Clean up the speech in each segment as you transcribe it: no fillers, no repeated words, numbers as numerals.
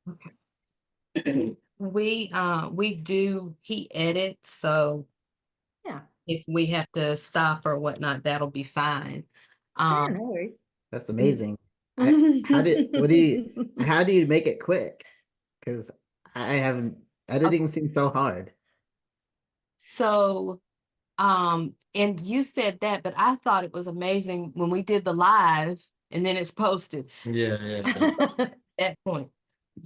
Okay. He edits, so Yeah, if we have to stop or whatnot, that'll be fine. sure, Um, no worries. That's amazing. How do you make it quick? Because I haven't, editing seems so hard. so and you said that, but I thought it was amazing when we did the live and then it's posted Yeah, yeah. at that point.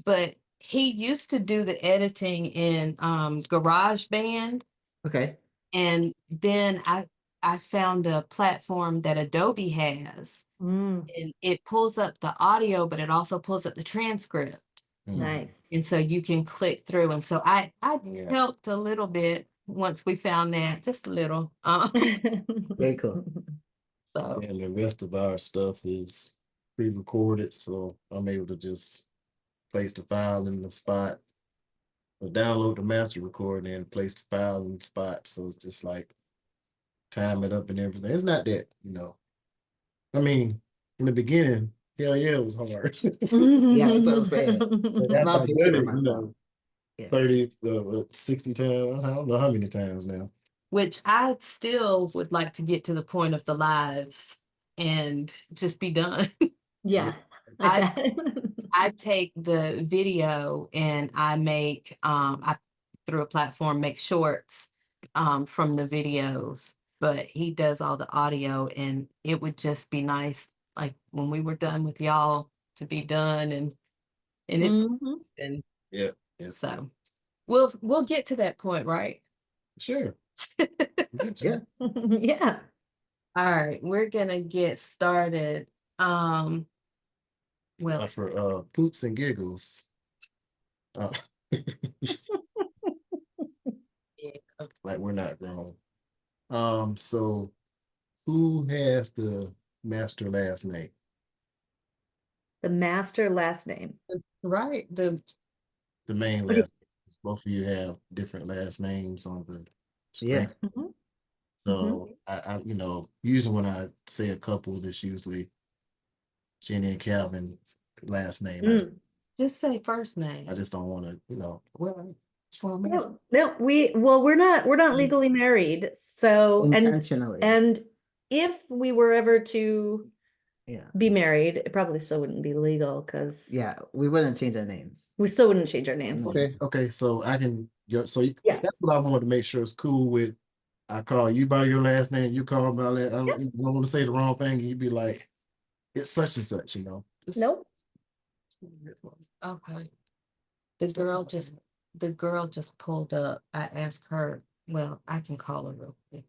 But he used to do the editing in GarageBand, Okay. and then I found a platform that Adobe has, Mm, and it pulls up the audio, but it also pulls up the transcript. nice. And so you can click through. And so I Yeah. helped a little bit once we found that, just a little. Very cool. So And the rest of our stuff is pre-recorded, so I'm able to just place the file in the spot, or download the master recording and place the file in the spot. So it's just like time it up and everything. It's not that, I mean, in the beginning, hell yeah, it was hard. Yeah, that's what I'm saying. But I'm after I not patient did with it, myself. Yeah. 30, 60 times, I don't know how many times now. which I still would like to get to the point of the lives and just be done. Yeah, I I bet. I take the video and I through a platform make shorts from the videos, but he does all the audio, and it would just be nice, like when we were done with y'all, to be done and it Mhm. and Yeah, yeah, so we'll get to that point, right? sure. Yeah. Yeah. All right, we're gonna get started. Well, For poops and giggles. Uh, yeah, okay. like we're not grown. So who has the master last name? The master last name. Right. The main What do last names. Both of you have different last names on the Yeah. screen. Mhm. So usually when I say a couple, it's usually Jenny and Calvin's last name. Mm. Just say first name. I just don't want to, well, it's what I'm asking. No, we're not legally married. So, Intentionally. and if we were ever to Yeah. be married, it probably still wouldn't be legal because Yeah. We wouldn't change our names. we still wouldn't change our names. Okay, so I can go. So Yeah. that's what I wanted to make sure it's cool with. I call you by your last name, you call by that. I don't want to say the wrong thing. You'd be like, it's such and such, Just- Nope. Okay. The girl just pulled up. I asked her, well, I can call her real quick.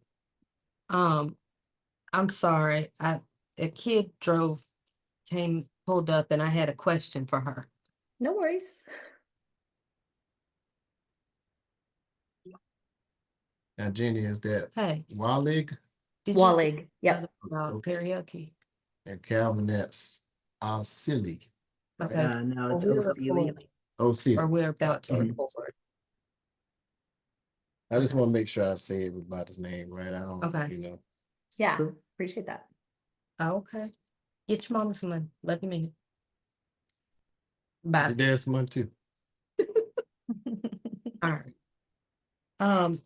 I'm sorry. A kid pulled up and I had a question for her. No worries. Now, Jenny, is that Hey, Walig? did you Wallig. Yep. about karaoke? And Calvin, that's Silly. Okay. No, it's We're OC. recording, Oh, Silly. or we're about to Mhm. record. I just want to make sure I say everybody's name right. I don't, Okay. Yeah. Cool. Appreciate that. Okay. Get your mama some money. Love you, minute. Your Bye. dad's one too. All right. All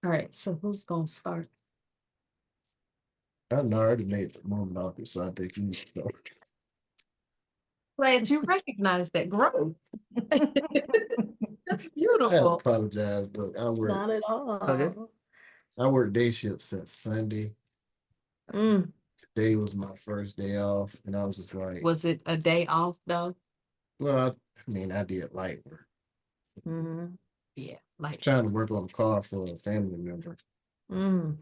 right. So who's gonna start? I already made the moment awkward, so I think you need to start. Glad you recognize that growth. That's I beautiful. apologize. Look, Not at all. Okay. I worked day shift since Sunday. Mm. Today was my first day off, and I was just like, Was it a day off though? well, I did light work. Mhm. Yeah, like Trying to work on a car for a family member. Mm.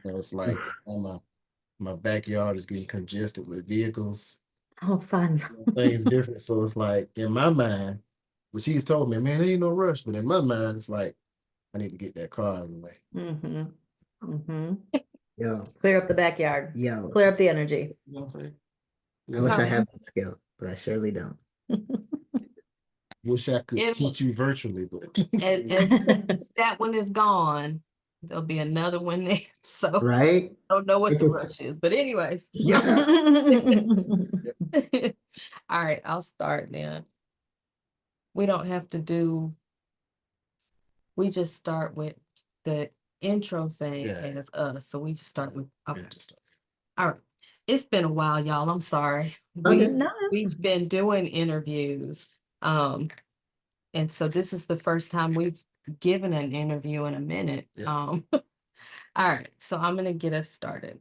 It's like my backyard is getting congested with vehicles. Oh, fun. Things different. So it's like in my mind, which he's told me, man, there ain't no rush. But in my mind, it's like I need to get that car out of the way. Mm-hmm. Mm-hmm. Yo. Clear up the backyard. Yo. Clear up the energy. You know what I'm saying? I wish I Huh. had that skill, but I surely don't. Wish I could It- teach you virtually, but as that one is gone, there'll be another one there. So Right? I don't know what It's the just- rush is, but anyways. Yeah. All right, I'll start then. we don't have to do, we just start with the intro thing Yeah. as us. So we just start with, okay. Yeah, just- All right. It's been a while, y'all. I'm sorry. Okay. No. We've been doing interviews. And so this is the first time we've given an interview in a minute. Yeah. All right. So I'm gonna get us started.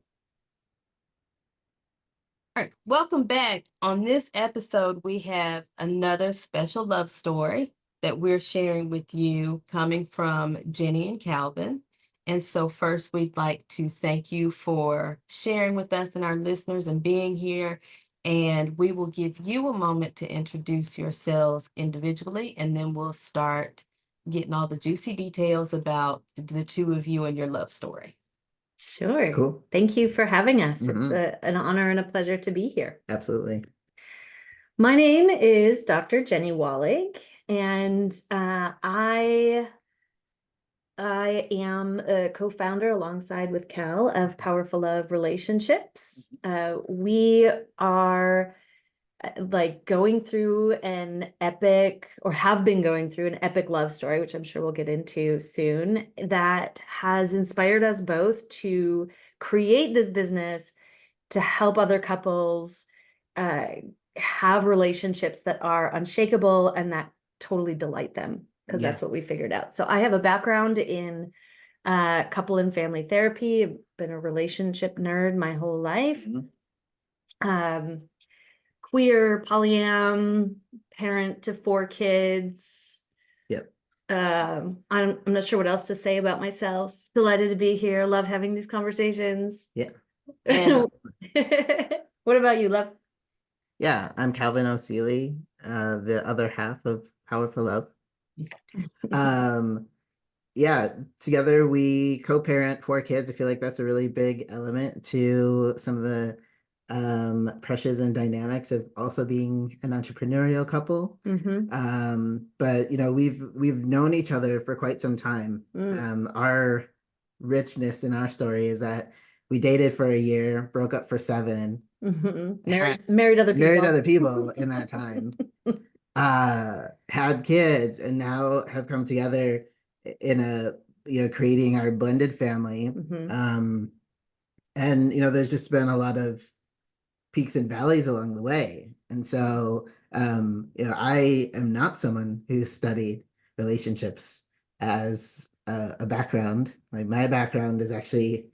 All right, welcome back. On this episode, we have another special love story that we're sharing with you coming from Jenny and Calvin. And so first, we'd like to thank you for sharing with us and our listeners and being here. And we will give you a moment to introduce yourselves individually, and then we'll start getting all the juicy details about the two of you and your love story. Sure. Cool. Thank you for having us. It's Mhm. an honor and a pleasure to be here. Absolutely. My name is Dr. Jenny Wallig, and I am a co-founder alongside with Cal of PowerfuLove Relationships. We are like going through an epic, or have been going through an epic love story, which I'm sure we'll get into soon, that has inspired us both to create this business to help other couples have relationships that are unshakable and that totally delight them, because Yeah. that's what we figured out. So I have a background in couple and family therapy. I've been a relationship nerd my whole life. Queer, polyam, parent to 4 kids. Yep. I'm not sure what else to say about myself. Delighted to be here. Love having these conversations. Yeah. And What about you, Love? Yeah. I'm Calvin O'Seely, the other half of PowerfuLove. Yeah, together we co-parent 4 kids. I feel like that's a really big element to some of the pressures and dynamics of also being an entrepreneurial couple. But you know, we've known each other for quite some time. Our richness in our story is that we dated for a year, broke up for 7, Married other people. married other people in that time, had kids, and now have come together in a, you know, creating our blended family. And you know, there's just been a lot of peaks and valleys along the way. And so, you know, I am not someone who studied relationships as a background. Like my background is actually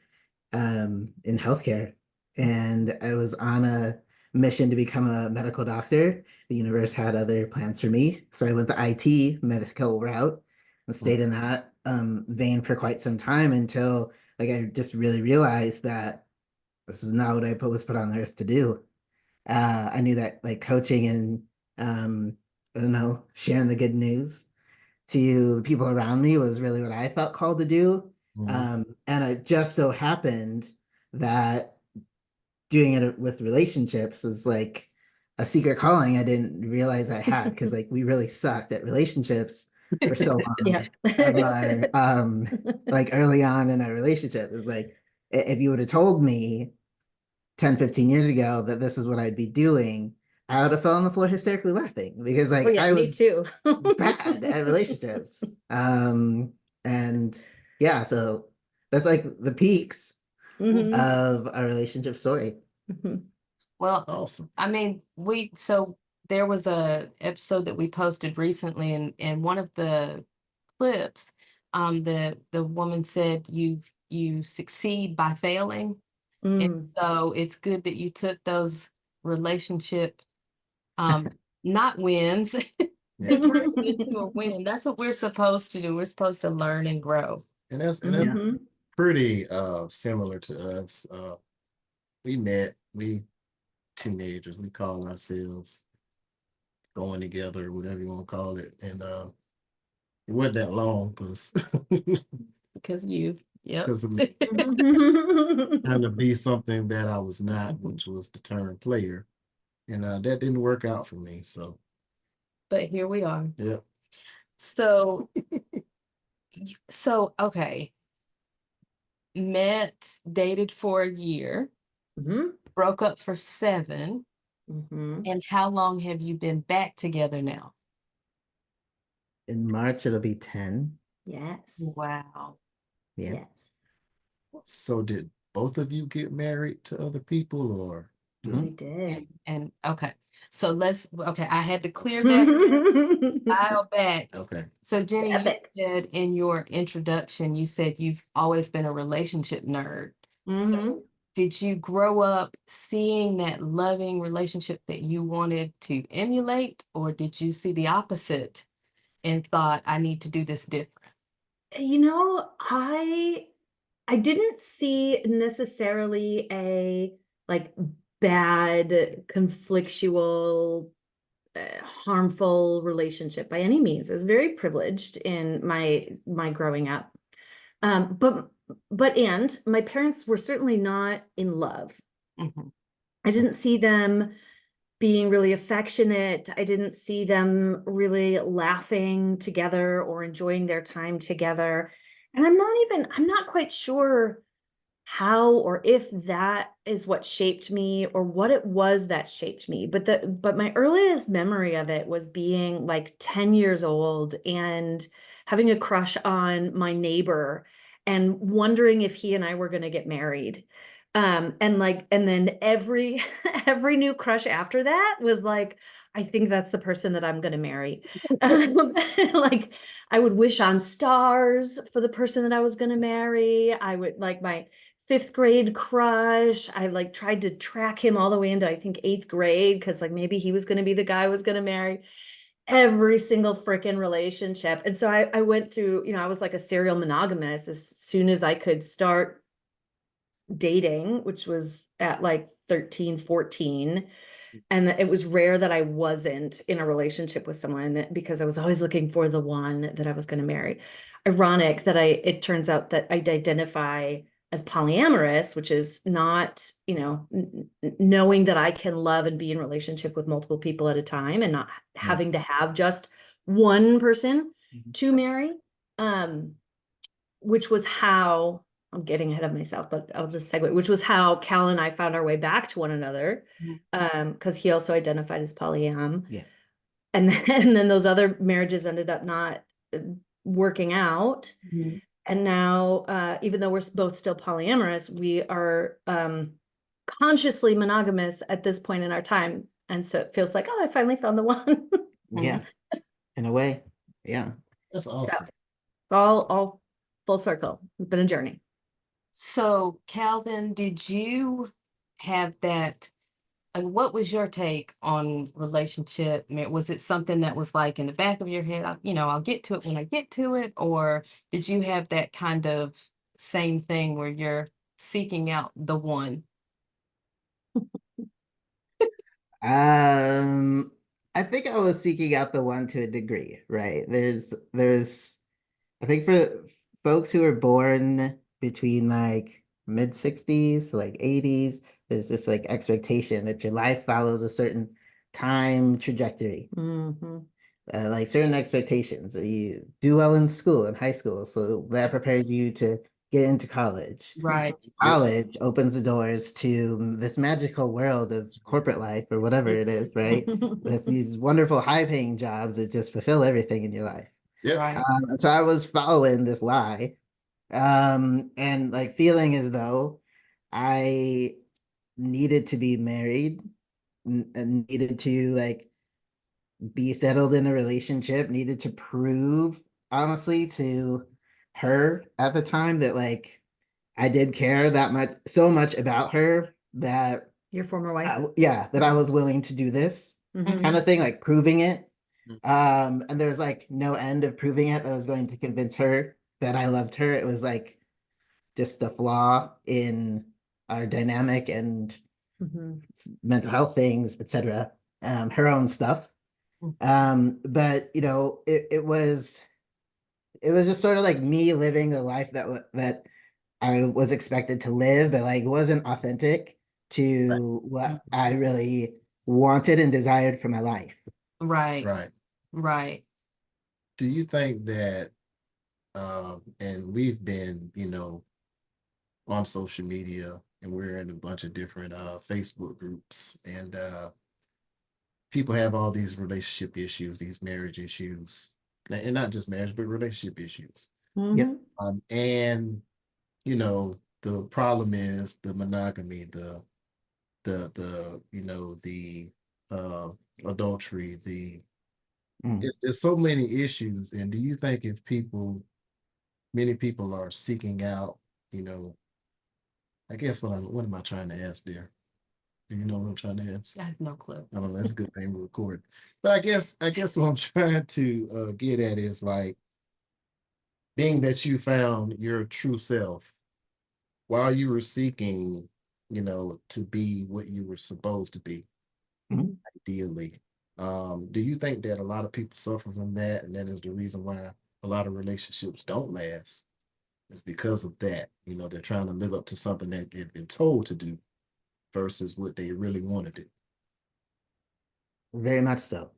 in healthcare, and I was on a mission to become a medical doctor. The universe had other plans for me, so I went the IT medical route and stayed in that vein for quite some time until like I just really realized that this is not what I was put on earth to do. I knew that like coaching and I don't know, sharing the good news to the people around me was really what I felt called to do. And it just so happened that doing it with relationships was like a secret calling I didn't realize I had, because like we really sucked at relationships for so long. Yeah. Of our, like early on in our relationship. It's like if you would have told me 10, 15 years ago that this is what I'd be doing, I would have fell on the floor hysterically laughing, because like Oh yeah, I me was too. bad at relationships. And yeah, so that's like the peaks of a relationship story. well, Awesome. I mean, so there was a episode that we posted recently, and one of the clips, the woman said you succeed by failing. And so it's good that you took those relationship not wins and turned it into a win. That's what we're supposed to do. We're supposed to learn and grow. And that's Yeah. pretty similar to us. We teenagers, we call ourselves going together, whatever you want to call it. And it wasn't that long because Because yep. because it was trying to be something that I was not, which was the term player. And that didn't work out for me. So But here we are. yeah. So okay. Met, dated for a year, broke up for 7. And how long have you been back together now? In March, it'll be 10. Yes. Wow. Yeah. Yes. So did both of you get married to other people or just We did. And okay. So okay, I had to clear that dial back. okay? So Jenny, you Epic. said in your introduction, you said you've always been a relationship nerd. So did you grow up seeing that loving relationship that you wanted to emulate, or did you see the opposite and thought, I need to do this different? You know, I didn't see necessarily a like bad, conflictual, harmful relationship by any means. I was very privileged in my growing up. But my parents were certainly not in love. Mhm. I didn't see them being really affectionate. I didn't see them really laughing together or enjoying their time together. And I'm not quite sure how or if that is what shaped me or what it was that shaped me. But my earliest memory of it was being like 10 years old and having a crush on my neighbor and wondering if he and I were going to get married. And then every every new crush after that was like, I think that's the person that I'm going to marry. Like I would wish on stars for the person that I was going to marry. I would like my fifth grade crush. I like tried to track him all the way into I think eighth grade because like maybe he was going to be the guy I was going to marry. Every single freaking relationship. And so I went through, I was like a serial monogamous as soon as I could start dating, which was at like 13, 14. And it was rare that I wasn't in a relationship with someone because I was always looking for the one that I was going to marry. Ironic that it turns out that I'd identify as polyamorous, which is not, knowing that I can love and be in relationship with multiple people at a time and not having to have just one person to marry. Which was how I'm getting ahead of myself, but I'll just segue, which was how Cal and I found our way back to one another. Because he also identified as polyam. Yeah. And then those other marriages ended up not working out. Mhm. And now, even though we're both still polyamorous, we are consciously monogamous at this point in our time. And so it feels like, oh, I finally found the one. Yeah. In a way. Yeah. That's So awesome. all full circle. It's been a journey. So Calvin, did you have that? What was your take on relationship? Was it something that was like in the back of your head, I'll get to it when I get to it? Or did you have that kind of same thing where you're seeking out the one? I think I was seeking out the one to a degree, right? There's I think for folks who are born between like mid 60s to like 80s, there's this like expectation that your life follows a certain time trajectory. Like certain expectations. You do well in school, in high school, so that prepares you to get into college. Right. College opens the doors to this magical world of corporate life or whatever it is, right? With these wonderful high-paying jobs that just fulfill everything in your life. Yeah. Right. So I was following this lie, and like feeling as though I needed to be married and needed to like be settled in a relationship, needed to prove honestly to her at the time that like I did care that much, so much about her that Your former wife. that I was willing to do this kind of thing, like proving it. And there's like no end of proving it that was going to convince her that I loved her. It was like just the flaw in our dynamic and mental health things, etc. Her own stuff. But it was just sort of like me living the life that I was expected to live, but like wasn't authentic to what I really wanted and desired for my life. Right. Right. Right. Do you think that and we've been, on social media and we're in a bunch of different Facebook groups and people have all these relationship issues, these marriage issues. and not just marriage, but relationship issues. Yep. Mhm. And you know, the problem is the monogamy, the uh, adultery, Mm. there's so many issues. And do you think if many people are seeking out, you know, I guess what am I trying to ask there? Do you know what I'm trying to ask? I have no clue. I don't know. That's a good thing we record. But I guess what I'm trying to get at is like being that you found your true self while you were seeking, to be what you were supposed to be, Mhm. ideally. Do you think that a lot of people suffer from that, and that is the reason why a lot of relationships don't last? Is because of that. They're trying to live up to something that they've been told to do versus what they really want to do. Very much so.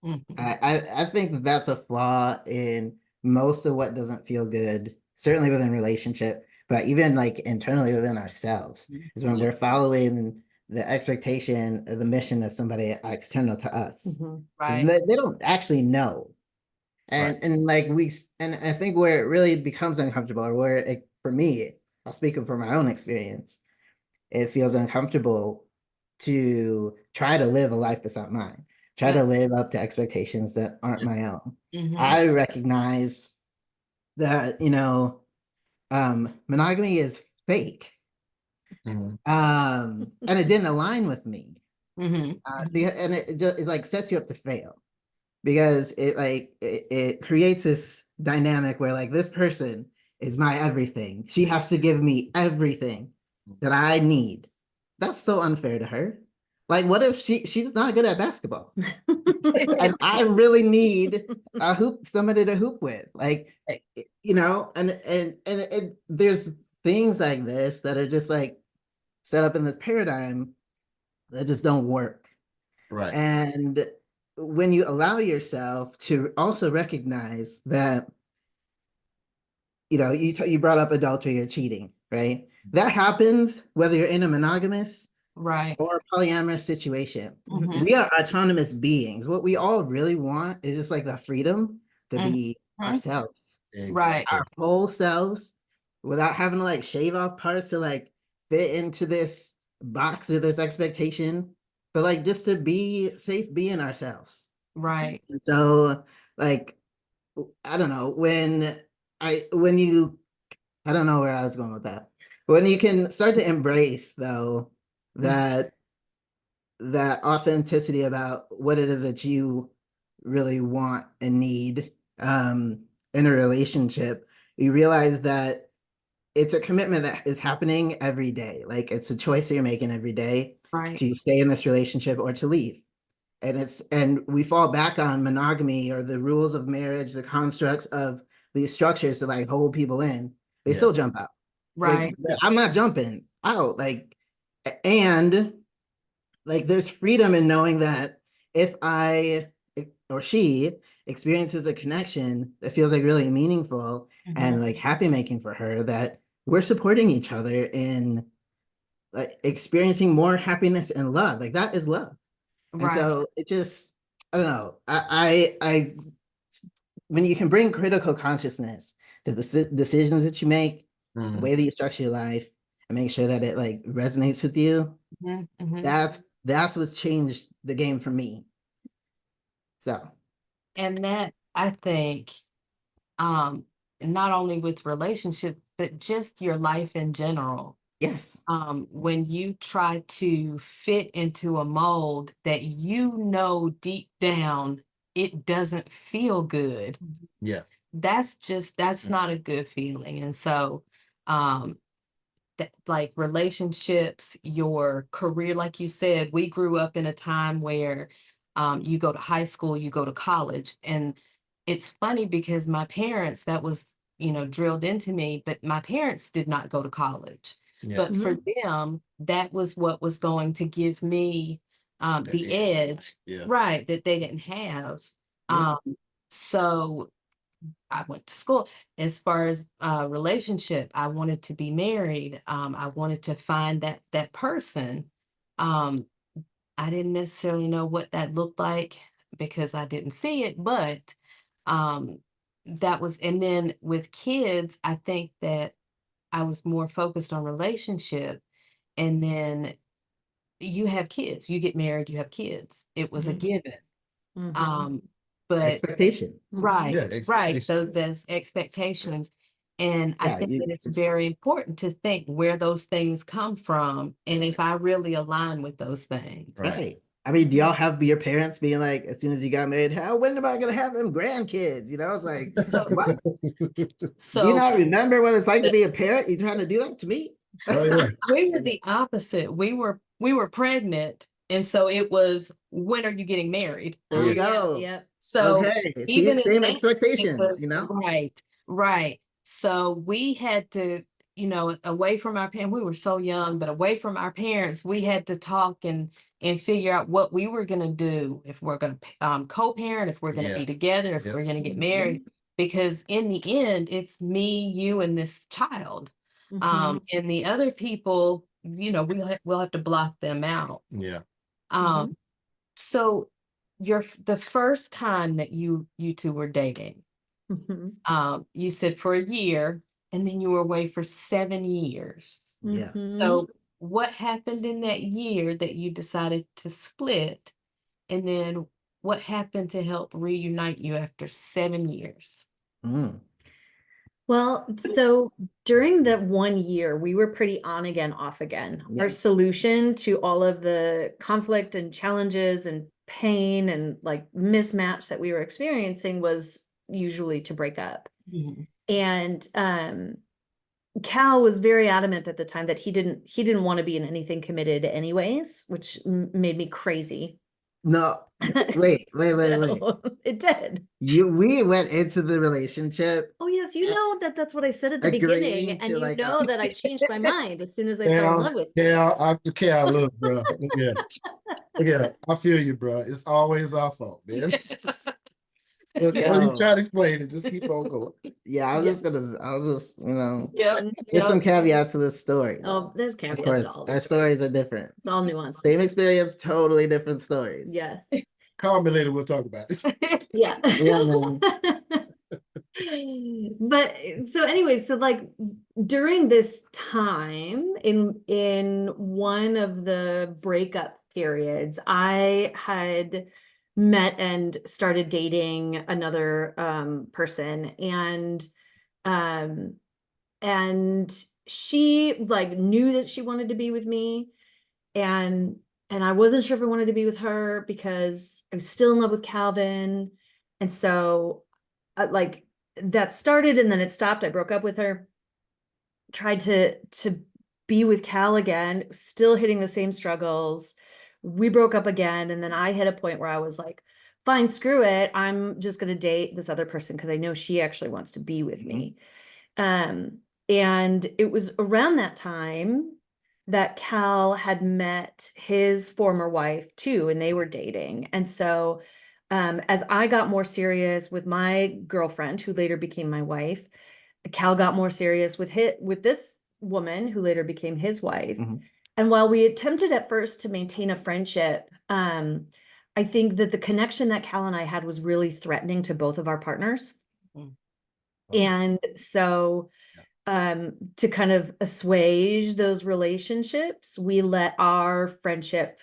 Mhm. I think that that's a flaw in most of what doesn't feel good, certainly within relationship, but even like internally within ourselves, is when Yeah. we're following the expectation or the mission of somebody external to us. Mhm. Right. They don't actually know. Right. And like and I think where it really becomes uncomfortable, or where it, for me, I'll speak from my own experience, it feels uncomfortable to try to live a life that's not mine, try Yeah. to live up to expectations that aren't Yeah. my own. Mhm. I recognize that, monogamy is fake. Mhm. And it didn't align with me. Mhm. Mhm. And it like sets you up to fail, because it creates this dynamic where like this person is my everything. She has to give me everything that I need. That's so unfair to her. Like, what if she's not good at basketball and I really need somebody to hoop with? Like, and there's things like this that are just like set up in this paradigm that just don't work. Right. And when you allow yourself to also recognize that, you brought up adultery or cheating, right? That happens whether you're in a monogamous Right. or a polyamorous situation. Mhm. We are autonomous beings. What we all really want is just like the freedom to be Mhm. ourselves, Right. Exactly. our whole selves, without having to like shave off parts to like fit into this box or this expectation, but like just to be safe being ourselves. Right. And so, like, I don't know, when you I don't know where I was going with that. When you can start to embrace, though, Mhm. that authenticity about what it is that you really want and need, in a relationship, you realize that it's a commitment that is happening every day. Like, it's a choice that you're making every day Right. to stay in this relationship or to leave. And we fall back on monogamy or the rules of marriage, the constructs of these structures to like hold people in. They Yeah. still jump out. It's like, Right. I'm not jumping out. Like, and like there's freedom in knowing that if I or she experiences a connection that feels like really meaningful Mhm. and like happy making for her, that we're supporting each other in like experiencing more happiness and love. Like, that is love. And Right. so it just, I don't know. When you can bring critical consciousness to the decisions that you make, the Mhm. way that you structure your life, and make sure that it like resonates with you, Mhm. Mhm. that's what's changed the game for me. So And that, I think, um, not only with relationship, but just your life in general. yes, When you try to fit into a mold that deep down it doesn't feel good, Yeah. that's not a good feeling. And so, um, that like relationships, your career, like you said, we grew up in a time where you go to high school, you go to college. And it's funny because my parents, that was, drilled into me, but my parents did not go to college. Yeah. But for them, that was what was going to give me The the edge. edge, Yeah. right, that they didn't have. yeah, Um, so I went to school. As far as relationship, I wanted to be married. I wanted to find that person. Um, I didn't necessarily know what that looked like because I didn't see it, but that was, and then with kids, I think that I was more focused on relationship, and then you have kids, you get married, you have kids. It was a Mhm. given. Mhm. But Expectation. right, Yeah, right, expectations. those expectations. And I Yeah, think that it's very important to think where those things come from and if I really align with those things. Right. right. I mean, do y'all have your parents being like, as soon as you got married, how when am I gonna have them grandkids? You know, it's like, So, what? Do you so not remember what it's like to be a parent? You trying to do that to me? Oh yeah. we were the opposite. We were pregnant, and so it was, when are you getting married? There Oh, you yeah, go. yep. So Okay. See, even in same that, it expectations, you was know? right, right. So we had to, away from our parents, we were so young, but away from our parents, we had to talk and figure out what we were going to do, if we're going to co-parent, if we're going to Yeah. be together, if Yep. we're going to get married, because in the end, it's me, you, and this child. Mhm. And the other people, we'll have to block them out. Yeah. Um, so the first time that you two were dating, Mhm. you said for a year, and then you were away for 7 years. Yeah. Mhm. So what happened in that year that you decided to split? And then what happened to help reunite you after 7 years? Mm. Well, so during that 1 year, we were pretty on again, off again. Yeah. Our solution to all of the conflict and challenges and pain and like mismatch that we were experiencing was usually to break up. Mhm. And Cal was very adamant at the time that he didn't want to be in anything committed anyways, which made me crazy. No, wait. No, it did. We went into the relationship Oh yes, you know that that's what I said at the beginning, agreeing and to you like know that I changed my mind as soon as I fell in love with you. Look, bro. Look at it. I feel you, bro. It's always our fault, man. Look, when you yo, try to explain it, just keep on going. yeah, I was just, Yep. there's some Yep. caveats to this story. Oh, there's Of caveats course, to all our this. stories are different. It's all nuanced. Same experience, totally different stories. Yes. Call me later, we'll talk about it. Yeah. Yeah, man. But so anyway, so like during this time in one of the breakup periods, I had met and started dating another person, um and she like knew that she wanted to be with me, and I wasn't sure if I wanted to be with her because I was still in love with Calvin. And so like that started and then it stopped. I broke up with her, tried to be with Cal again, still hitting the same struggles. We broke up again, and then I hit a point where I was like, fine, screw it. I'm just going to date this other person because I know she actually wants to be with me. And it was around that time that Cal had met his former wife too, and they were dating. And so as I got more serious with my girlfriend, who later became my wife, Cal got more serious with this woman who later became his wife. Mhm. And while we attempted at first to maintain a friendship, I think that the connection that Cal and I had was really threatening to both of our partners. And so to kind of assuage those relationships, we let our friendship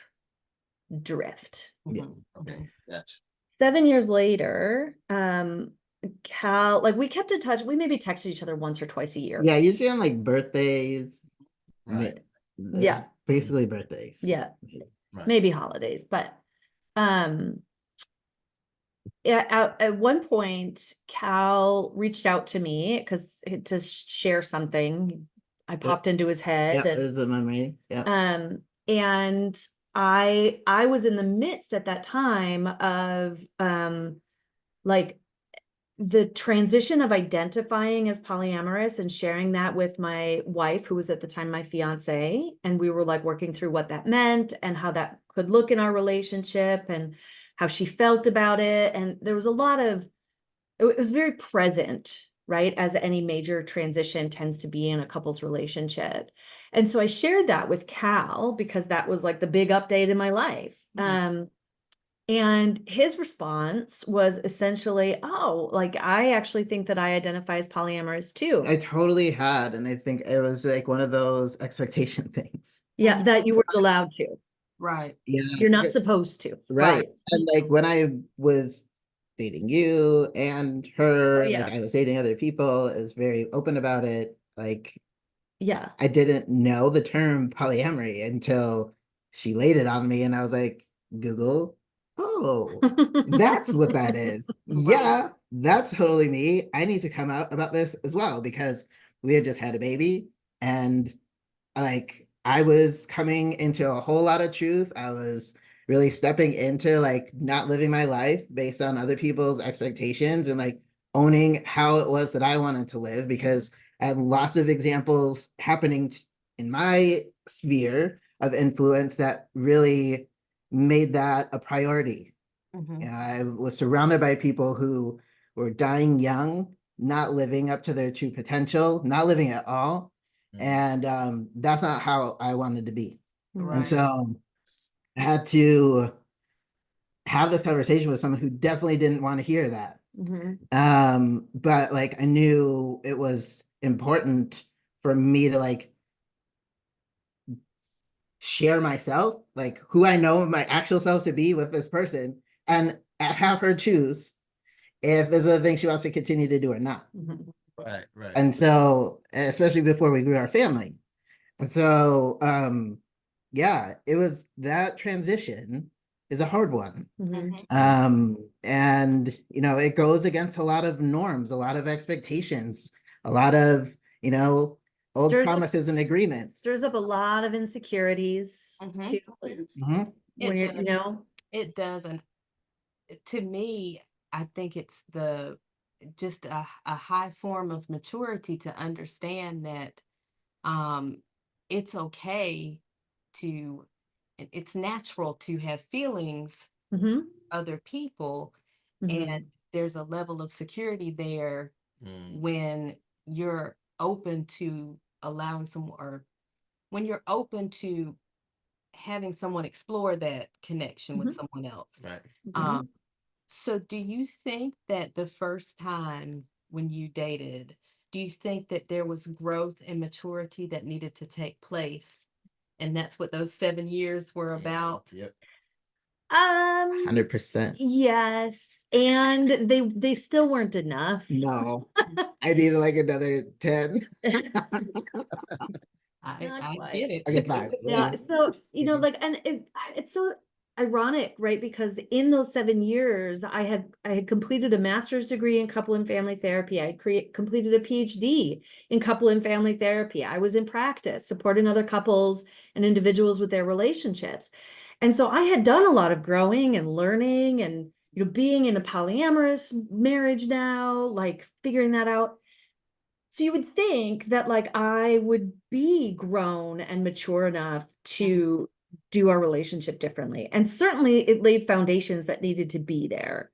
drift. Yeah. Okay, gotcha. 7 years later, Cal, like we kept in touch. We maybe texted each other once or twice a year. Yeah, usually on like birthdays. Right. Yeah. Basically birthdays. Yeah. Right. Maybe holidays, but at one point, Cal reached out to me because to share something. I popped into his head. Yeah, there's a memory. Yeah. And I was in the midst at that time of like the transition of identifying as polyamorous and sharing that with my wife, who was at the time my fiance, and we were like working through what that meant and how that could look in our relationship and how she felt about it. And there was a lot of, it was very present, right? As any major transition tends to be in a couple's relationship. And so I shared that with Cal because that was like the big update in my life. And his response was essentially, oh, like, I actually think that I identify as polyamorous too. I totally had, and I think it was like one of those expectation things. Yeah, that you weren't allowed to. Right. Yeah. You're not supposed to. Right. And like when I was dating you and her, Yeah. like I was dating other people, it was very open about it. Like Yeah. I didn't know the term polyamory until she laid it on me, and I was like, Google, oh, that's what that is. Yeah, that's totally me. I need to come out about this as well because we had just had a baby, and like I was coming into a whole lot of truth. I was really stepping into like not living my life based on other people's expectations and like owning how it was that I wanted to live, because I had lots of examples happening in my sphere of influence that really made that a priority. Mhm. I was surrounded by people who were dying young, not living up to their true potential, not living at all. And that's not how I wanted to be. And Right. so I had to have this conversation with someone who definitely didn't want to hear that. But like I knew it was important for me to like share myself, like who I know my actual self to be with this person, and have her choose if this is a thing she wants to continue to do or not. Right, right. And so, especially before we grew our family. And so, yeah, it was that transition is a hard one. And you know, it goes against a lot of norms, a lot of expectations, a lot of, you know, old Stirs up- promises and agreements. Stirs up a lot of insecurities too. Mhm. When you're, you know, It does. And to me, I think it's just a high form of maturity to understand that it's okay to, it's natural to have feelings other people, and there's a level of security there when you're open to allowing someone, or when you're open to having someone explore that connection with someone else. Right. So do you think that the first time when you dated, do you think that there was growth and maturity that needed to take place? And that's what those 7 years were about? Yep. 100%. Yes, and they still weren't enough. No, I needed like another 10. I get it. Okay, 5. Yeah, so you know, like, and it's so ironic, right? Because in those 7 years, I had completed a master's degree in couple and family therapy. I completed a PhD in couple and family therapy. I was in practice supporting other couples and individuals with their relationships. And so I had done a lot of growing and learning, and you know, being in a polyamorous marriage now, like figuring that out. So you would think that like I would be grown and mature enough to do our relationship differently. And certainly it laid foundations that needed to be there.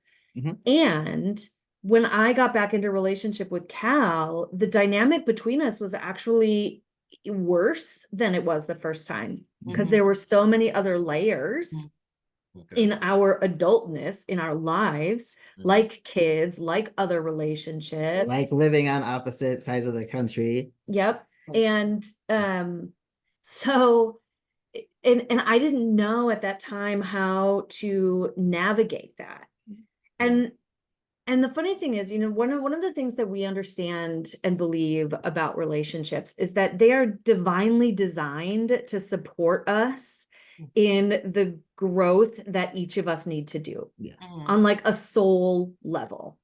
And when I got back into relationship with Cal, the dynamic between us was actually worse than it was the first time, because there were so many other layers in our adultness, in our lives, like kids, like other relationships, like living on opposite sides of the country. Yep. And so and I didn't know at that time how to navigate that. And the funny thing is, you know, one of the things that we understand and believe about relationships is that they are divinely designed to support us in the growth that each of us need to do on like a soul level,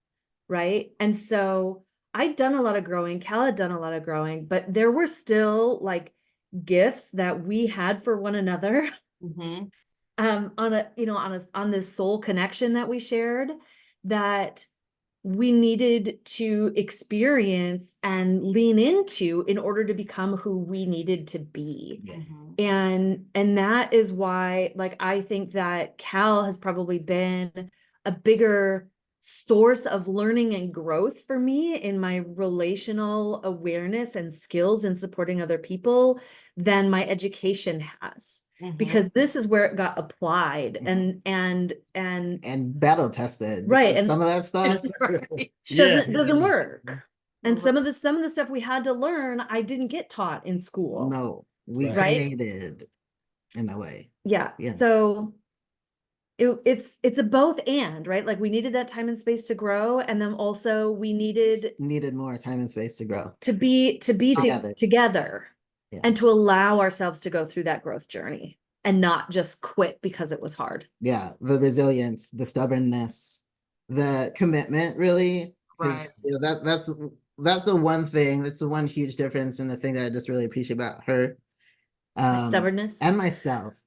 right? And so I'd done a lot of growing, Cal had done a lot of growing, but there were still like gifts that we had for one another on a, you know, on this soul connection that we shared, that we needed to experience and lean into in order to become who we needed to be. And that is why, like, I think that Cal has probably been a bigger source of learning and growth for me in my relational awareness and skills in supporting other people than my education has. Mhm. Because this is where it got applied Mhm. and battle tested, right, because and some of that stuff Right. Yeah. doesn't work. And Right. some of the stuff we had to learn, I didn't get taught in school. no, we Right. Right? created in a way. Yeah. Yeah. So it's a both and, right? Like we needed that time and space to grow, and then also we needed Needed more time and space to grow to be together. together Yeah. and to allow ourselves to go through that growth journey and not just quit because it was hard. Yeah, the resilience, the stubbornness, the commitment, really, Right. because that's the one thing, that's the one huge difference, and the thing that I just really appreciate about her, My stubbornness. and myself.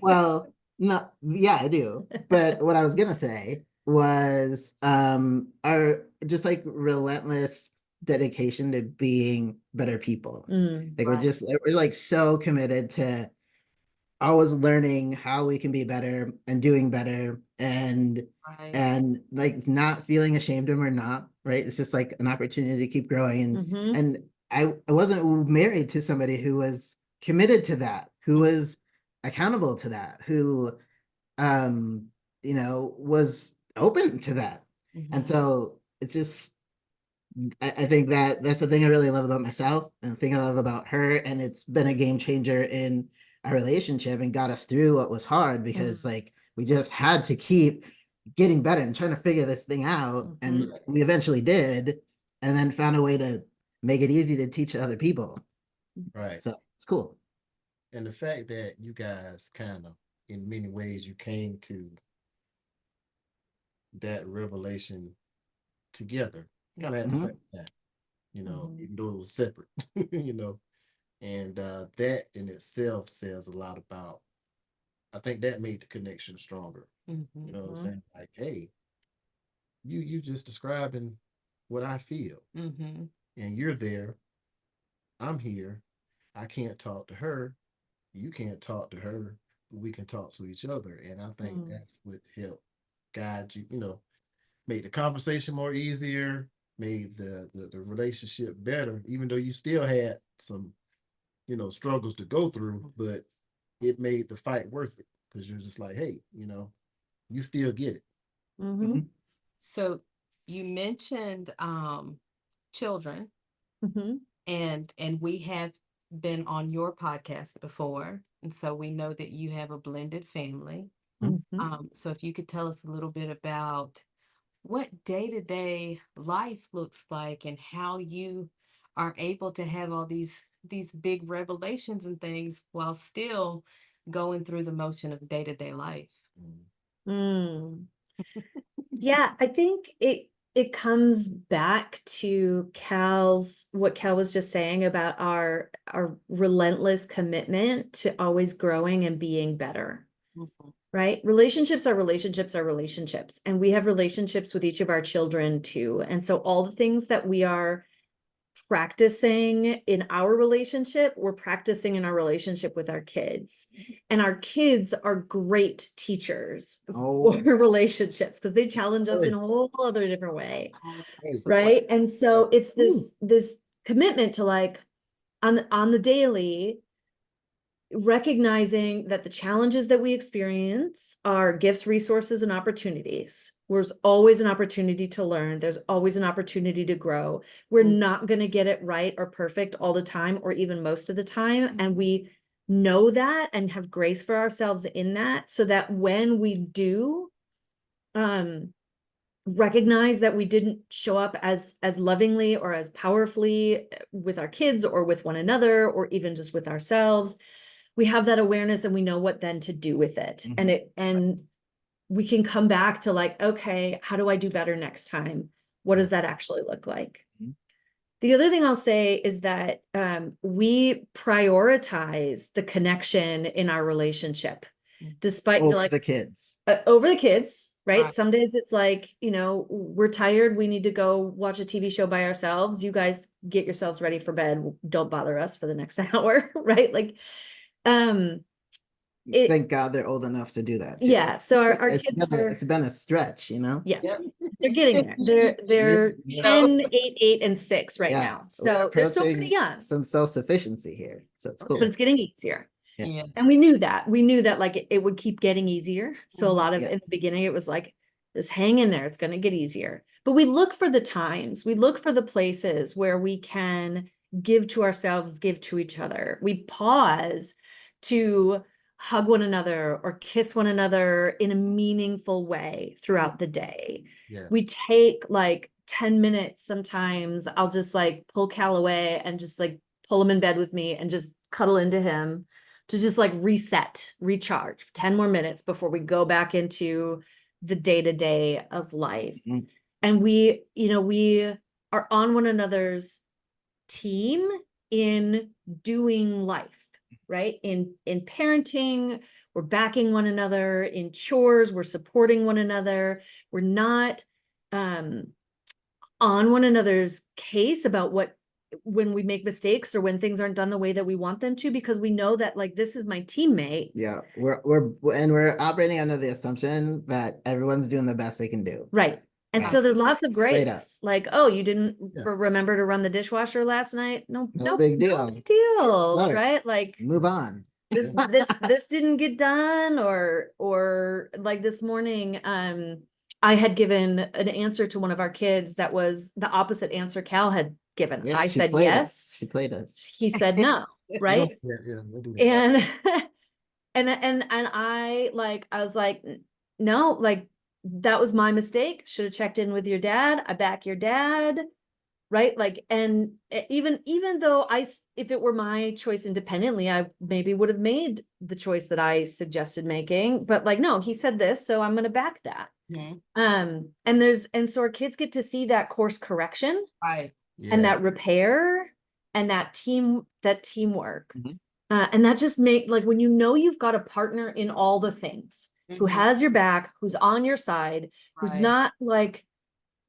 Well, no, yeah, I do. But what I was gonna say was our just like relentless dedication to being better people. Like Right. we're like so committed to always learning how we can be better and doing better, Right. and like not feeling ashamed of them or not, right? It's just like an opportunity to keep growing. Mhm. And I wasn't married to somebody who was committed to that, who was accountable to that, who um was open to that. And Mhm. so it's just I think that that's the thing I really love about myself and the thing I love about her. And it's been a game changer in our relationship and got us through what was hard, because like we just had to keep getting better and trying to figure this thing out. And we eventually did, and then found a way to make it easy to teach other people. Right. So it's cool. And the fact that you guys kind of, in many ways, you came to that revelation together, kind of at the Mhm. same time, Mhm. even though it was separate, you know, and that in itself says a lot about, I think that made the connection stronger. You know what I'm Mhm. saying? Like, hey, you just describing what I feel, Mhm. and you're there, I'm here, I can't talk to her, you can't talk to her, but we can talk to each other. And I think that's what helped guide you, made the conversation more easier, made the relationship better, even though you still had some, struggles to go through, but it made the fight worth it, because you're just like, hey, you still get it. Mhm. Mhm. So you mentioned children, Mhm. and we have been on your podcast before, and so we know that you have a blended family. Mhm. So if you could tell us a little bit about what day-to-day life looks like and how you are able to have all these big revelations and things while still going through the motion of day-to-day life. Mm. Mm. Yeah, I think it comes back to what Cal was just saying about our relentless commitment to always growing and being better, Mhm. right? Relationships are relationships are relationships, and we have relationships with each of our children too. And so all the things that we are practicing in our relationship, we're practicing in our relationship with our kids. And our kids are great teachers Oh, for relationships because they challenge us Hey, in a whole other different way. All hey, types of ways. Right. And so it's Ooh. this commitment to like on the daily, recognizing that the challenges that we experience are gifts, resources, and opportunities. There's always an opportunity to learn. There's always an opportunity to grow. We're Mm. not going to get it right or perfect all the time, or even most of the time. And we know that and have grace for ourselves in that, so that when we do recognize that we didn't show up as lovingly or as powerfully with our kids or with one another, or even just with ourselves, we have that awareness and we know what then to do with it. And we can come back to like, okay, how do I do better next time? What does that actually look like? Mhm. The other thing I'll say is that we prioritize the connection in our relationship, despite Over like the kids. over the kids, right? Right. Some days it's like, we're tired, we need to go watch a TV show by ourselves. You guys get yourselves ready for bed. Don't bother us for the next hour, right? Like, um, Thank God they're old enough to do that too. Yeah, so our It's kids been are, it's been a stretch, you know? yeah, Yep. they're getting there. They're You 10, 8, and 6 right Yeah, now. we're So they're still pretty approaching young, some self-sufficiency here, so it's cool. but it's getting easier. Yeah. Yes. And we knew that. We knew that like it would keep getting easier. So a Mhm. lot of Yeah. in the beginning, it was like, just hang in there. It's going to get easier. But we look for the times, we look for the places where we can give to ourselves, give to each other. We pause to hug one another or kiss one another in a meaningful way throughout the day. We Yes. take like 10 minutes. Sometimes I'll just like pull Cal away and just like pull him in bed with me and just cuddle into him to just like reset, recharge 10 more minutes before we go back into the day-to-day of life. Mhm. And we are on one another's team in doing life, right? In parenting, we're backing one another. In chores, we're supporting one another. We're not on one another's case about when we make mistakes or when things aren't done the way that we want them to, because we know that like this is my teammate. Yeah, we're operating under the assumption that everyone's doing the best they can do. Right. And Right. so there's lots of Straight up. grace. Like, oh, you didn't Yeah. remember to run the dishwasher last night? No big deal. No big deal, Smart. right? Like Move on. this didn't get done, or like this morning, I had given an answer to one of our kids that was the opposite answer Cal had given. Yeah, I she said played yes. us. She played us. He said no, They right? don't- Yeah, we'll do that. And and I was like, no, like that was my mistake. Should have checked in with your dad. I back your dad, right? Like, and even though if it were my choice independently, I maybe would have made the choice that I suggested making. But like, no, he said this, so I'm gonna back that. Mhm. And so our kids get to see that course correction Right. and Yeah. that repair and that teamwork. Mhm. And that just like when you know you've got a partner in all the things, who Mhm. has your back, who's on your side, who's Right. not like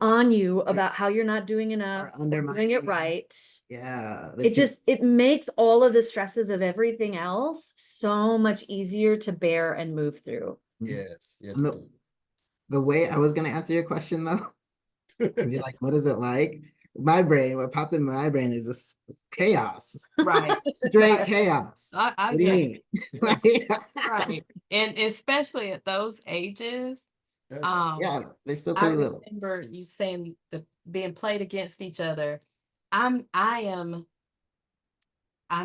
on you about how you're not doing enough, or undermining doing it you. right. Yeah. It makes all of the stresses of everything else so much easier to bear and move through. Yes. Yes. No. it do. The way I was gonna answer your question though, you're like, what is it like? What popped in my brain is this chaos. Right. Straight Right. chaos. I What do you get mean? right. And especially at those ages, Yeah, they're still I pretty little. remember you saying the being played against each other. I'm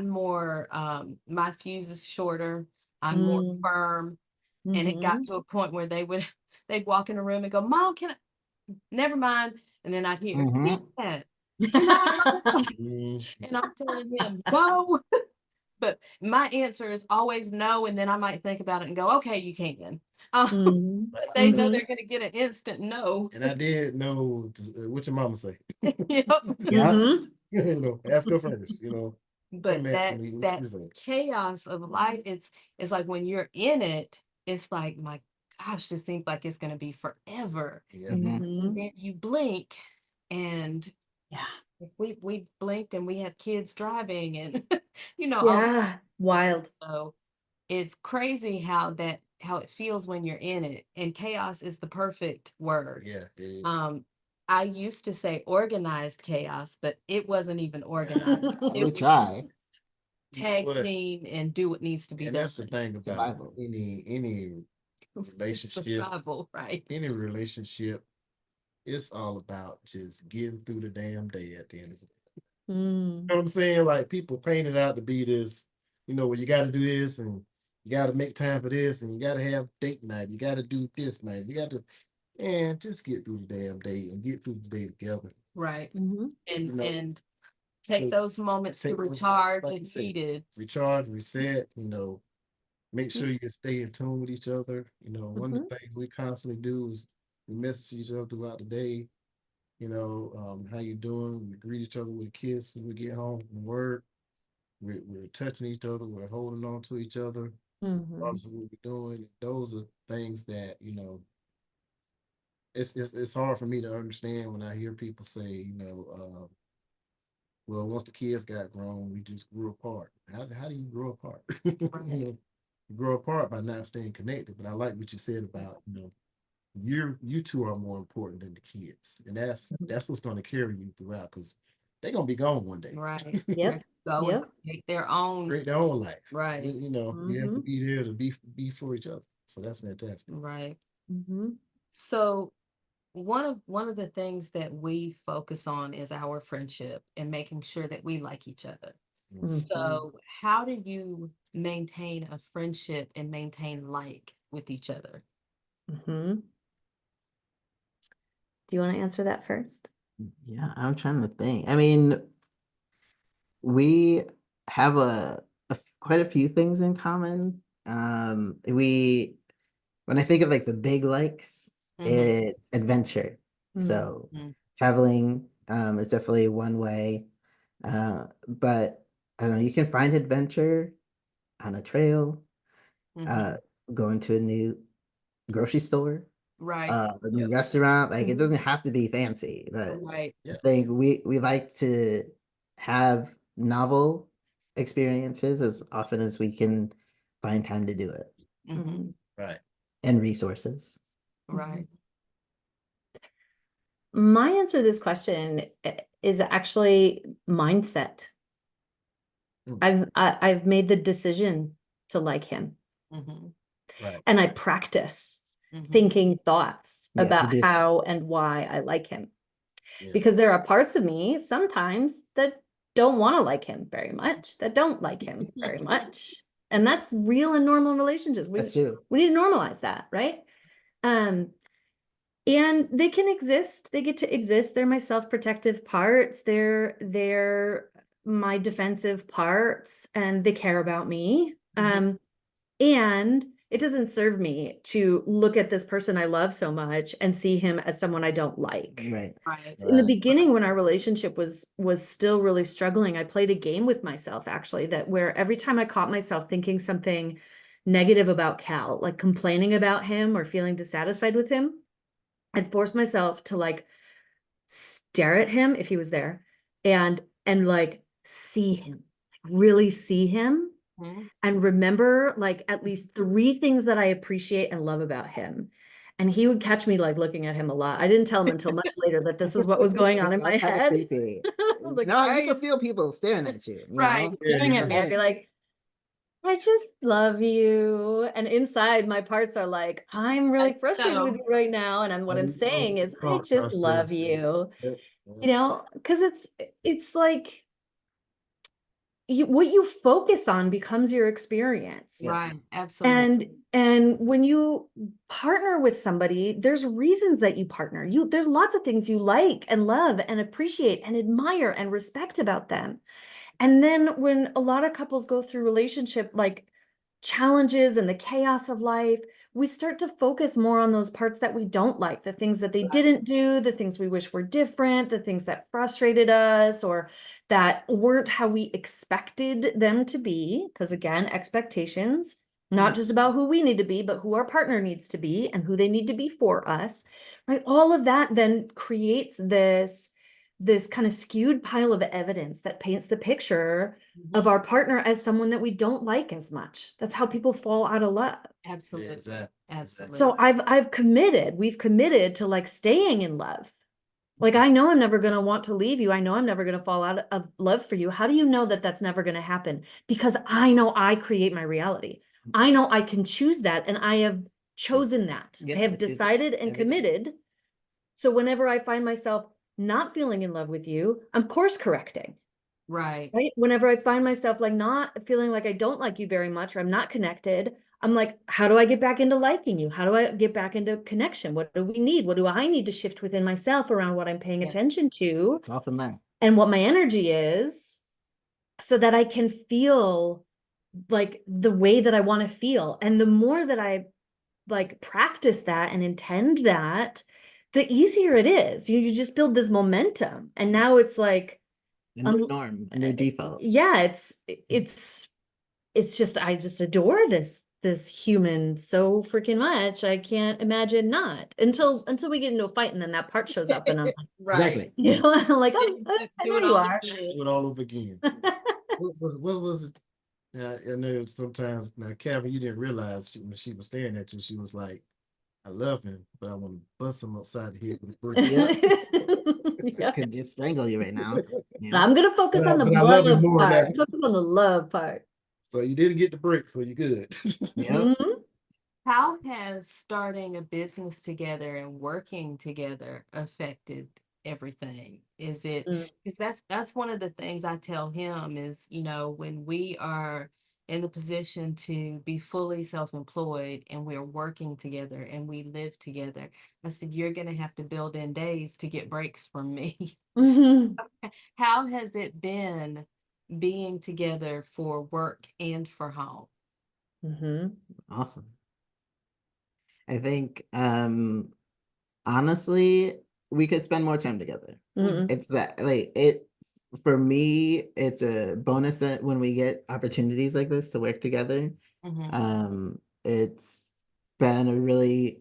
more my fuse is shorter. I'm more Mm. firm. And it got Mhm. to a point where they'd walk in a room and go, Mom, can I never mind. And then I'd hear, Mhm. Dad, can I? Mm, And I'm telling him, no. But my answer is always no. And then I might think about it and go, okay, you can. Mhm. But they know Mhm. they're going to get an instant no. And I did know what your mama say. Yep. Yeah. Mhm. Ask her first. But Come ask me what that she say. chaos of life, it's like when you're in it, it's like, my gosh, this seems like it's going to be forever. Yeah. Mhm. And Mhm. then you blink, and Yeah. if we blinked and we have kids driving, and all Yeah. Wild. so it's crazy how it feels when you're in it, and chaos is the perfect word. Yeah. It is. I used to say organized chaos, but it wasn't even organized. We It was try. just tag But- team and do what needs to be And done. that's the thing about Survival. any relationship. Survival, right? Any relationship, it's all about just getting through the damn day at the end of it. Mm. You know what I'm saying? Like people paint it out to be this, where you got to do this and you got to make time for this and you got to have date night. You got to do this night. You got to, and just get through the damn day and get through the day together. Right. Mhm. And take just those moments to take those- recharge like you and said, needed. recharge, reset, make sure you stay in tune with each other. One of the things we constantly do is we message each other throughout the day. How you doing? We greet each other with a kiss when we get home from work. We're touching each other. We're holding on to each other. Mhm. Regardless of what we're doing. Those are things that, it's hard for me to understand when I hear people say, well, once the kids got grown, we just grew apart. How do you grow apart? Right. grow apart by not staying connected. But I like what you said about, you two are more important than the kids. And that's what's gonna carry you throughout, because they're gonna be gone one day. Right. Yep. Go and Yep. make their own. Create their own life. Right. You have to be there to be for each other. So that's fantastic. Right. Mhm. So one of the things that we focus on is our friendship and making sure that we like each other. Mhm. So how do you maintain a friendship and maintain like with each other? Mhm. Do you want to answer that first? Yeah, I'm trying to think. I mean, we have quite a few things in common. When I think of like the big likes, it's adventure. So Mhm. traveling is definitely one way. But I don't know, you can find adventure on a trail, Mhm. going to a new grocery store, Right. a new restaurant. Like it Mhm. doesn't have to be fancy, but Right. I think we like to have novel experiences as often as we can find time to do it, Mhm. Right. and resources. Right. My answer to this question is actually mindset. I've made the decision to like him, Mhm. Right. and I practice Mhm. thinking thoughts Yeah, you about do. how and why I like him. Yes. Because there are parts of me sometimes that don't want to like him very much, that don't like him very much. And that's real and normal in relationships. That's true. We need to normalize that, right? And they can exist. They get to exist. They're my self-protective parts. They're my defensive parts, and they care about me. Mhm. And it doesn't serve me to look at this person I love so much and see him as someone I don't like. Right. Right. In the Right. beginning, when our relationship was still really struggling, I played a game with myself, actually, that where every time I caught myself thinking something negative about Cal, like complaining about him or feeling dissatisfied with him, I'd force myself to like stare at him if he was there, and like see him, really see him, Mhm. and remember like at least 3 things that I appreciate and love about him. And he would catch me like looking at him a lot. I didn't tell him until much later that this is what was going on in my That's kind of head. creepy. I was like, No, "Why you are can you feel people staring at you, Right. staring at me?" I'd be Yeah. like, "I just love you." And inside my parts are like, "I'm really frustrated with know. you right now." And what I'm saying is, "I Thought just love process. you." Yep. You know, because it's like what you focus on becomes your experience. Yes. Right. Absolutely. And when you partner with somebody, there's reasons that you partner. There's lots of things you like and love and appreciate and admire and respect about them. And then when a lot of couples go through relationship like challenges and the chaos of life, we start to focus more on those parts that we don't like, the things that they didn't do, the things we wish were different, the things that frustrated us or that weren't how we expected them to be. Because again, expectations, not just about who we need to be, but who our partner needs to be and who they need to be for us, right? All of that then creates this kind of skewed pile of evidence that paints the picture of our partner as someone that we don't like as much. That's how people fall out of love. Absolutely. Exactly. Absolutely. So we've committed to like staying in love. Like, I know I'm never going to want to leave you. I know I'm never going to fall out of love for you. How do you know that that's never going to happen? Because I know I create my reality. I know I can choose that, and I have chosen that. Yeah, I have I choose it decided and every day. committed. So whenever I find myself not feeling in love with you, I'm course correcting. Right. Right? Whenever I find myself like not feeling like I don't like you very much, or I'm not connected, I'm like, how do I get back into liking you? How do I get back into connection? What do we need? What do I need to shift within myself around what I'm paying attention to It's often that. and what my energy is, so that I can feel like the way that I want to feel. And the more that I like practice that and intend that, the easier it is. You just build this momentum. And now it's like A new norm, a new default. yeah, it's just I just adore this human so freaking much. I can't imagine not until we get into a fight, and then that part shows up and I'm like, Right. Exactly. you know, I'm like, oh, Do there it you all are. again. Do it all over again. What was it? Yeah, I know sometimes now, Calvin, you didn't realize when she was staring at you, she was like, "I love him, but I want to bust him upside the head with a brick." Yep. Yeah. Could just strangle you right now. Yeah. I'm gonna focus on the But I love him love more now. part. Focus on the love part. So you didn't get the brick, so you good. Yep. Mhm. How has starting a business together and working together affected everything? Is it Mm. because that's one of the things I tell him is, when we are in the position to be fully self-employed and we're working together and we live together, I said, you're gonna have to build in days to get breaks from me. Mhm. How has it been being together for work and for home? Mhm. Awesome. I think honestly, we could spend more time together. Mhm. It's that like it for me, it's a bonus that when we get opportunities like this to work together, Mhm. it's been a really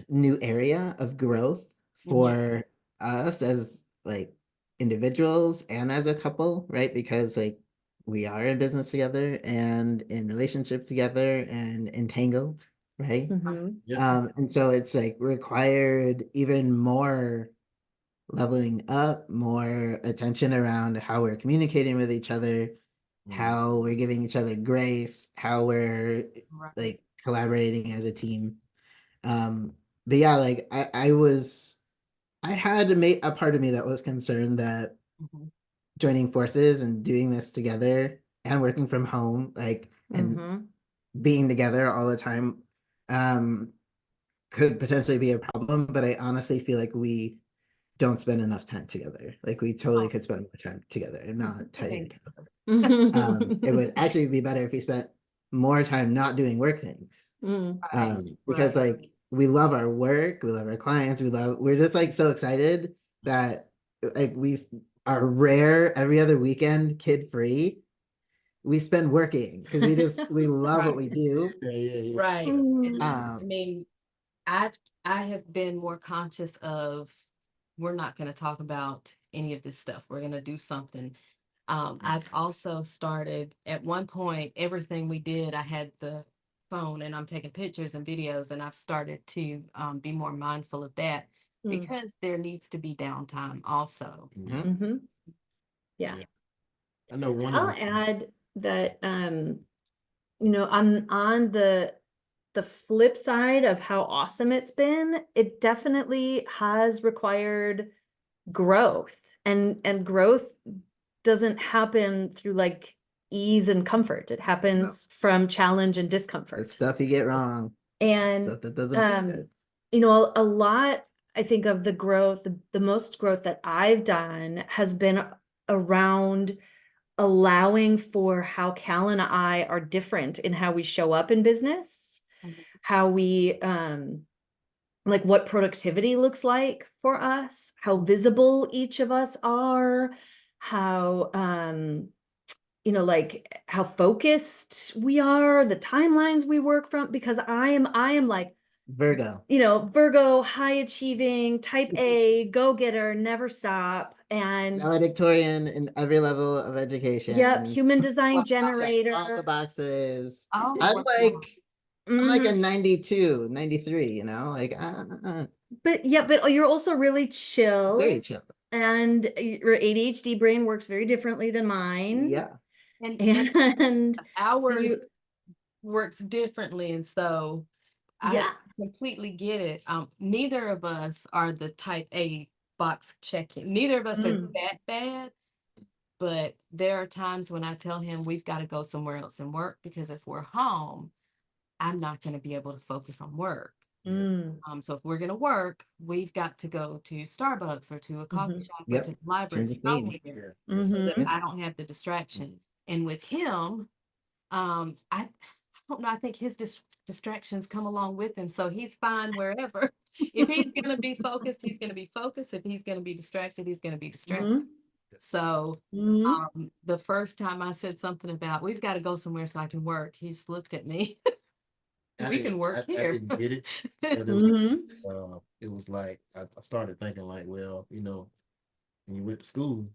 new area of growth Yeah. for us as like individuals and as a couple, right? Because like we are in business together and in relationship together and entangled, right? Mhm. Yep. And so it's like required even more leveling up, more attention around how we're communicating with each other, how we're giving each other grace, how we're Right. like collaborating as a team. Um, but yeah, like I had a part of me that was concerned that Mhm. joining forces and doing this together and working from home, like and Mhm. being together all the time, um, could potentially be a problem. But I honestly feel like we don't spend enough time together. Like we totally Oh, could spend more time together and not I tired. think so. It would actually be better if we spent more time not doing work things. Mm. Right, Because right. like we love our work, we love our clients, we're just like so excited that like we are rare every other weekend kid free. We spend working because we love what Right, we do. Yeah, yeah, yeah. right. And Mm. that's, I Um, mean, I have been more conscious of we're not going to talk about any of this stuff. We're going to do something. I've also started at one point, everything we did, I had the phone and I'm taking pictures and videos, and I've started to be more mindful of that Mm. because there needs to be downtime also. Yeah, mhm, Mhm. Yeah. yeah. I know one of I'll the add that on the flip side of how awesome it's been, it definitely has required growth, and growth doesn't happen through like ease and comfort. It no, happens from challenge and the discomfort. stuff you get wrong, And stuff that doesn't feel um good. a lot, I think, of the growth, the most growth that I've done has been around allowing for how Cal and I are different in how we show up in business, Mhm. how we like what productivity looks like for us, how visible each of us are, how like how focused we are, the timelines we work from, because I am like, Virgo, Virgo, high achieving, type A, go-getter, never stop. And valedictorian in every level of yep, education. human design Check all the generator. boxes. Oh, I'm wow. I'm like a Mhm. 92, 93, like But yeah, but you're also really very chill, chill. and your ADHD brain works very differently than mine. Yeah. And so Ours works differently, and so I yeah. completely get it. Neither of us are the type A box checking. Neither of us are Mm. that bad, but there are times when I tell him we've got to go somewhere else and work because if we're home, I'm not going to be able to focus on work. yeah, Mm. So if we're going to work, we've got to go to Starbucks or to a coffee Mhm. shop or to Yep. the library Change the scene. somewhere yeah, yeah. so that Mhm. I don't have the distraction. And with him, I don't know. I think his distractions come along with him, so he's fine wherever. If he's gonna be focused, he's gonna be focused. If he's gonna be distracted, he's gonna be distracted. Mhm. So, Mhm. the first time I said something about we've got to go somewhere so I can work, he just looked at me. We can work I here. didn't get it, but Mhm. it was like I started thinking like, well, when you went to school,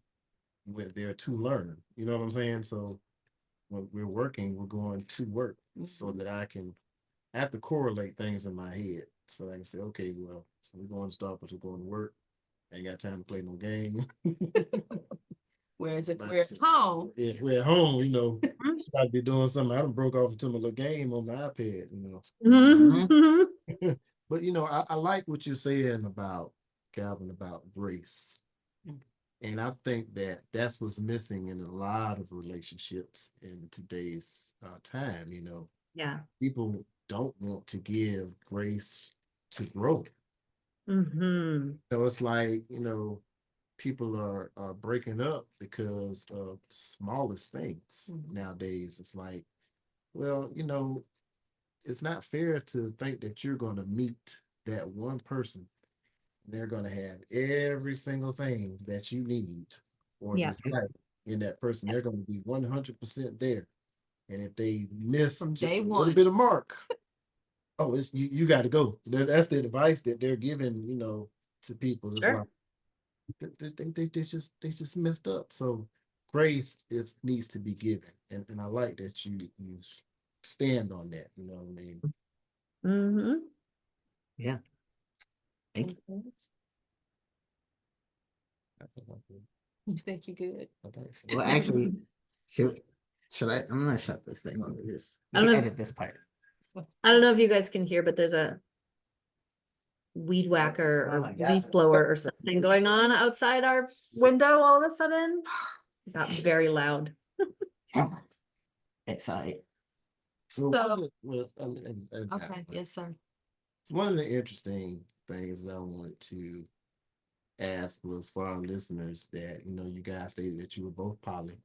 we're there to learn. You know what I'm saying? So when we're working, we're going to work so that I have to correlate things in my head. So I can say, okay, well, so we're going to stop, but we're going to work. Ain't got time to play no game. Whereas if Like we're I at said, home, if we're at home, somebody be doing something. I done broke off into my little game on my iPad, Mhm. But I like what you're saying about Calvin about grace. And I think that that's what's missing in a lot of relationships in today's time. Yeah. People don't want to give grace to grow. Hmm. So it's like, people are breaking up because of smallest things nowadays. It's like, well, it's not fair to think that you're going to meet that one person. They're going to have every single thing that you need or Yeah. desire in that person. They're going to be 100% there. And if they miss From just day a little one. bit of mark, oh, it's you got to go. That's the advice that they're giving, to people. It's Sure. like they just messed up. So grace needs to be given, and I like that you stand on that. You know what I mean? Hmm. Yeah. Thank you. I think I'm good. You think you're good? I think so. Well, actually, should I? I'm gonna shut this thing over this. I We don't can know. edit this part. I don't know if you guys can hear, but there's a weed whacker Oh or my God. leaf blower or something going on outside our window all of a sudden. It got very loud. Okay, sorry. So, Okay. okay, yes, sir. So one of the interesting things that I wanted to ask was for our listeners that you guys stated that you were both poly,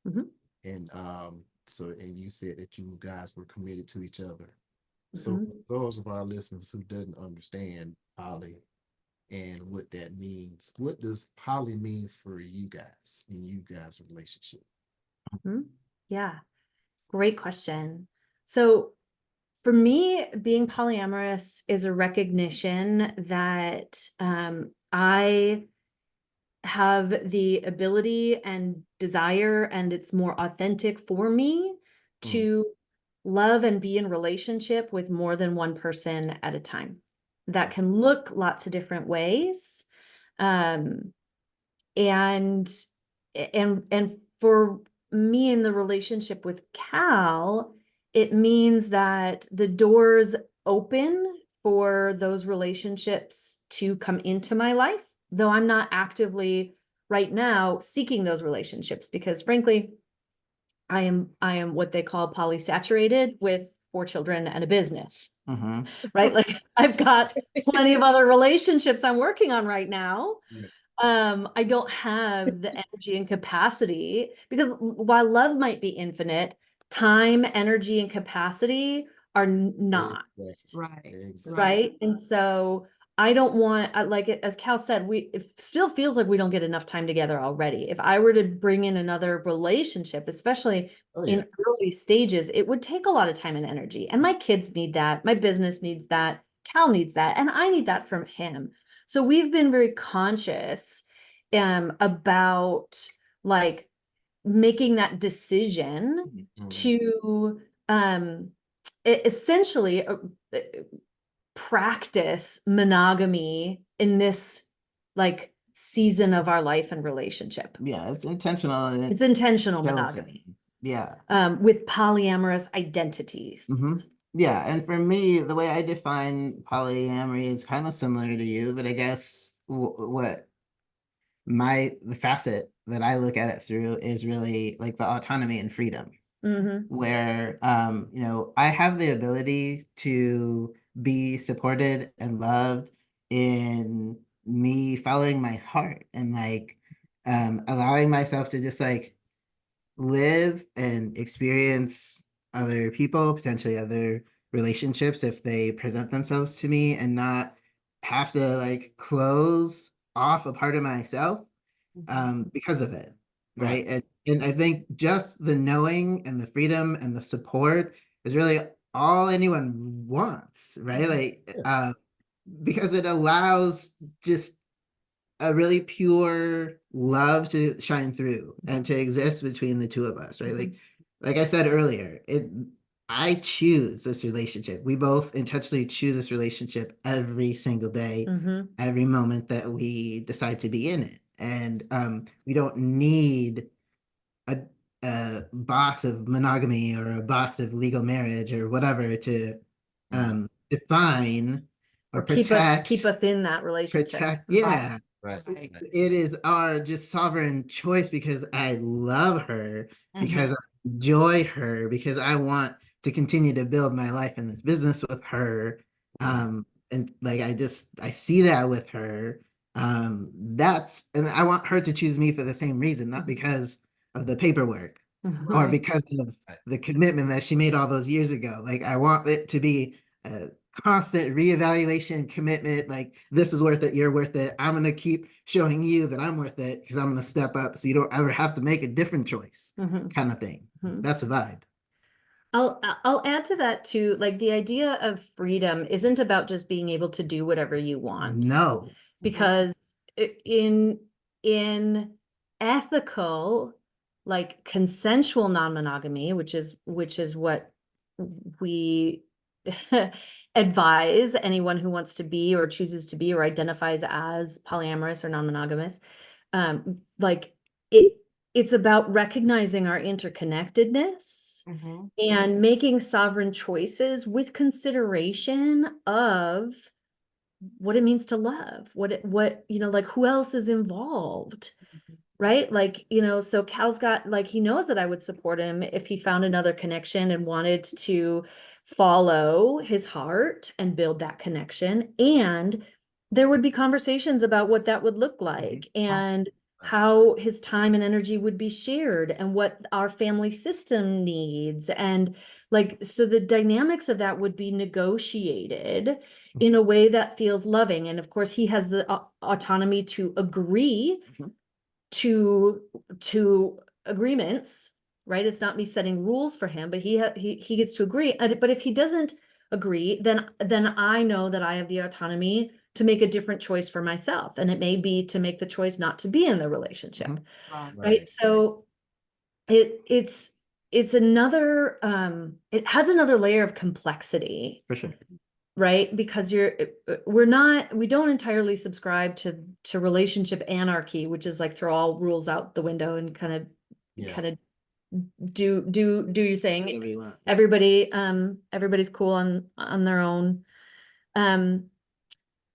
Mhm. and and you said that you guys were committed to each other. So Mhm. for those of our listeners who doesn't understand poly and what that means, what does poly mean for you guys in you guys' relationship? Mhm. Yeah, great question. So for me, being polyamorous is a recognition that I have the ability and desire, and it's more authentic for me to love and be in relationship with more than one person at a time. That can look lots of different ways. Um, and and for me in the relationship with Cal, it means that the doors open for those relationships to come into my life, though I'm not actively right now seeking those relationships, because frankly, I am what they call polysaturated with 4 children and a business, Mm-hmm. right? Like I've got plenty of other relationships I'm working on right now. Yeah. I don't have the energy and capacity, because while love might be infinite, time, energy, and capacity are not, Exactly. Right, Exactly. right? And so I don't want, like as Cal said, it still feels like we don't get enough time together already. If I were to bring in another relationship, especially Oh yeah. in early stages, it would take a lot of time and energy. And my kids need that. My business needs that. Cal needs that. And I need that from him. So we've been very conscious about like making that decision Mhm. to essentially practice monogamy in this like season of our life and relationship. Yeah, it's intentional and It's intentional chosen. monogamy Yeah. with polyamorous identities. Mm-hmm. Yeah, and for me, the way I define polyamory is kind of similar to you, but I guess what the facet that I look at it through is really like the autonomy and freedom, where I have the ability to be supported and loved in me following my heart and like allowing myself to just like live and experience other people, potentially other relationships if they present themselves to me, and not have to like close off a part of myself because of it. Right. And I think just the knowing and the freedom and the support is really all anyone wants, right? Like Yes. because it allows just a really pure love to shine through and to exist between the two of us, right? Like I said earlier, I choose this relationship. We both intentionally choose this relationship every single day, every moment that we decide to be in it. And we don't need a, a box of monogamy or a box of legal marriage or whatever to define or keep us in that relationship. yeah. Right. It is our just sovereign choice because I love her, because I enjoy her, because I want to continue to build my life in this business with her. And like I see that with her. And I want her to choose me for the same reason, not because of the paperwork or Right. because of the commitment that she made all those years ago. Like I want it to be a constant reevaluation, commitment. Like this is worth it, you're worth it. I'm gonna keep showing you that I'm worth it because I'm gonna step up so you don't ever have to make a different choice, kind of thing. That's a vibe. I'll add to that too, like the idea of freedom isn't about just being able to do whatever you want. No. Because in ethical, like consensual non-monogamy, which is what we advise anyone who wants to be or chooses to be or identifies as polyamorous or non-monogamous, like it's about recognizing our interconnectedness and making sovereign choices with consideration of what it means to love, what like who else is involved, right? Like, so Cal's got, like, he knows that I would support him if he found another connection and wanted to follow his heart and build that connection. And there would be conversations about what that would look like and how his time and energy would be shared and what our family system needs. And like, so the dynamics of that would be negotiated in a way that feels loving. And of course, he has the autonomy to agree to agreements, right? It's not me setting rules for him, but he gets to agree. But if he doesn't agree, then I know that I have the autonomy to make a different choice for myself, and it may be to make the choice not to be in the relationship, right? So it's another it has another layer of complexity, For sure. right? Because we don't entirely subscribe to relationship anarchy, which is like throw all rules out the window and kind of do your thing. Everybody's cool on their own.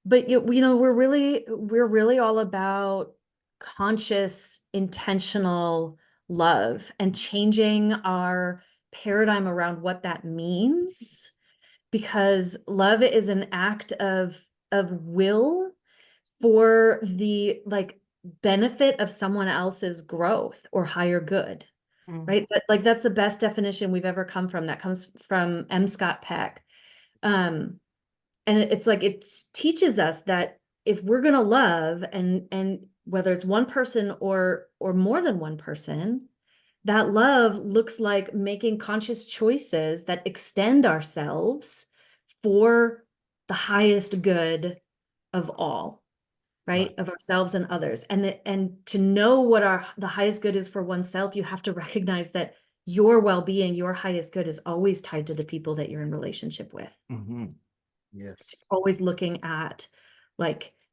But we're really all about conscious, intentional love and changing our paradigm around what that means, because love is an act of will for the like benefit of someone else's growth or higher good, right? That's the best definition we've ever come from. That comes from M. Scott Peck. And it's like, it teaches us that if we're going to love, and whether it's one person or more than one person, that love looks like making conscious choices that extend ourselves for the highest good of all, right? Of ourselves and others. And to know what the highest good is for oneself, you have to recognize that your well-being, your highest good is always tied to the people that you're in relationship with. Yes. Always looking at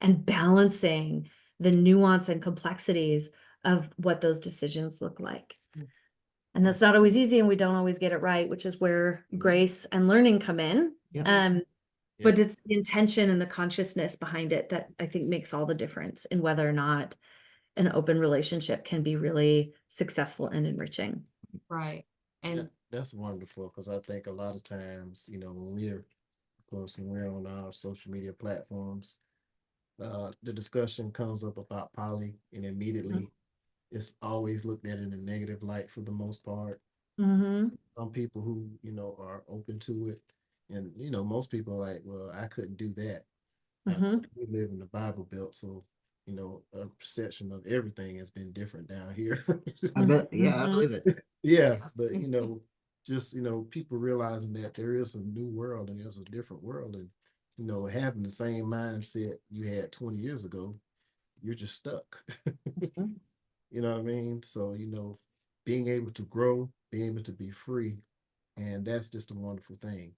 and balancing the nuance and complexities of what those decisions look like. And that's not always easy, and we don't always get it right, which is where grace and learning come in. But it's the intention and the consciousness behind it that I think makes all the difference in whether or not an open relationship can be really successful and enriching. Right. And that's wonderful, because I think a lot of times, when we're on our social media platforms, the discussion comes up about poly, and immediately it's always looked at in a negative light for the most part. Some people who, are open to it, and, most people are like, well, I couldn't do that. We live in the Bible Belt, so, a perception of everything has been different down here. I believe it. Yeah, but, just, people realizing that there is a new world and there's a different world, and, having the same mindset you had 20 years ago you're just stuck. Mhm. You know what I mean? So, you know, being able to grow, being able to be free, and that's just a wonderful thing.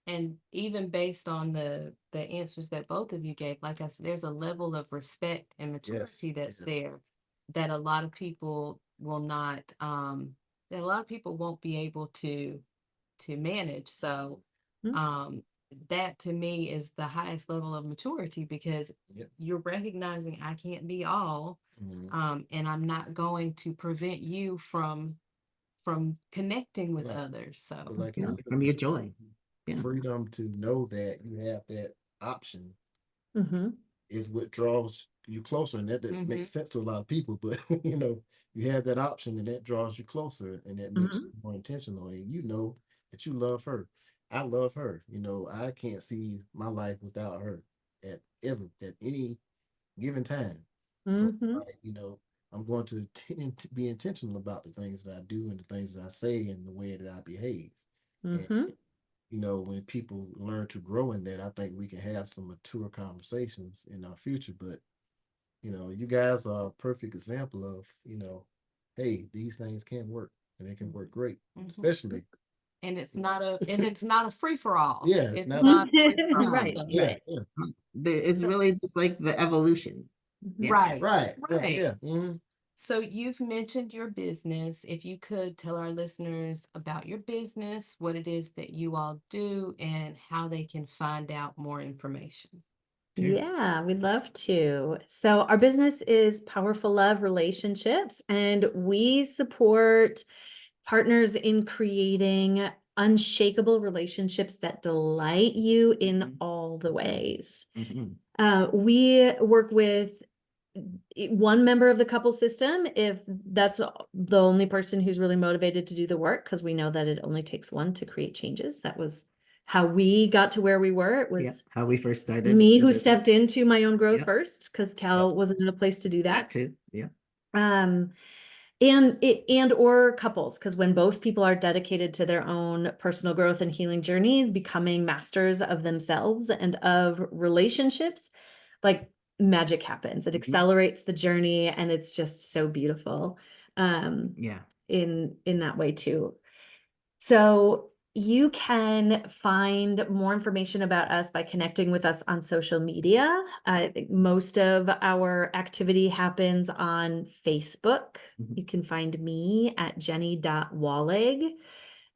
And even based on the answers that both of you gave, like I said, there's a level of respect and maturity Yes, that's yes. there that a lot of people will not that a lot of people won't be able to manage. So Mhm. that to me is the highest level of maturity, because Yep. you're recognizing I can't be all, and I'm not going to prevent you from connecting with Right. others. So But like you Yeah, said from your before, joy. Yeah. freedom to know that you have that option Mhm. is what draws you closer. And that makes sense to a lot of people, but you know, you have that option and that draws you closer and that makes you Mhm. more intentional. And you know that you love her. I love her. You know, I can't see my life without her at at any given time. So it's Mhm. like, you know, I'm going to be intentional about the things that I do and the things that I say and the way that I behave. And, Mhm. you know, when people learn to grow in that, I think we can have some mature conversations in our future. But, you know, you guys are a perfect example of, you know, hey, these things can work and they can work great, especially. and it's not a free for all. Yeah, it's It's not not a free for all. Right, So yeah, right. yeah, It's really just like the evolution. Mhm. Yeah. right, right, right. yeah. Mhm. So you've mentioned your business. If you could tell our listeners about your business, what it is that you all do, and how they can find out more information. Sure. Yeah, we'd love to. So our business is Powerful Love Relationships, and we support partners in creating unshakable relationships that delight you in Mhm. all the ways. Mhm. We work with one member of the couple system if that's the only person who's really motivated to do the work, because we know that it only takes one to create changes. That was how we got to where we were. It Yeah, was how we first started me the who business. stepped into my own growth Yep. first, because Cal wasn't in a place to do That that. too. Yeah. Um, and or couples, because when both people are dedicated to their own personal growth and healing journeys, becoming masters of themselves and of relationships, like magic happens. It Mhm. accelerates the journey, and it's just so beautiful Yeah. in that way too. So you can find more information about us by connecting with us on social media. I think most of our activity happens on Facebook. Mhm. You can find me at Jeni.Wallig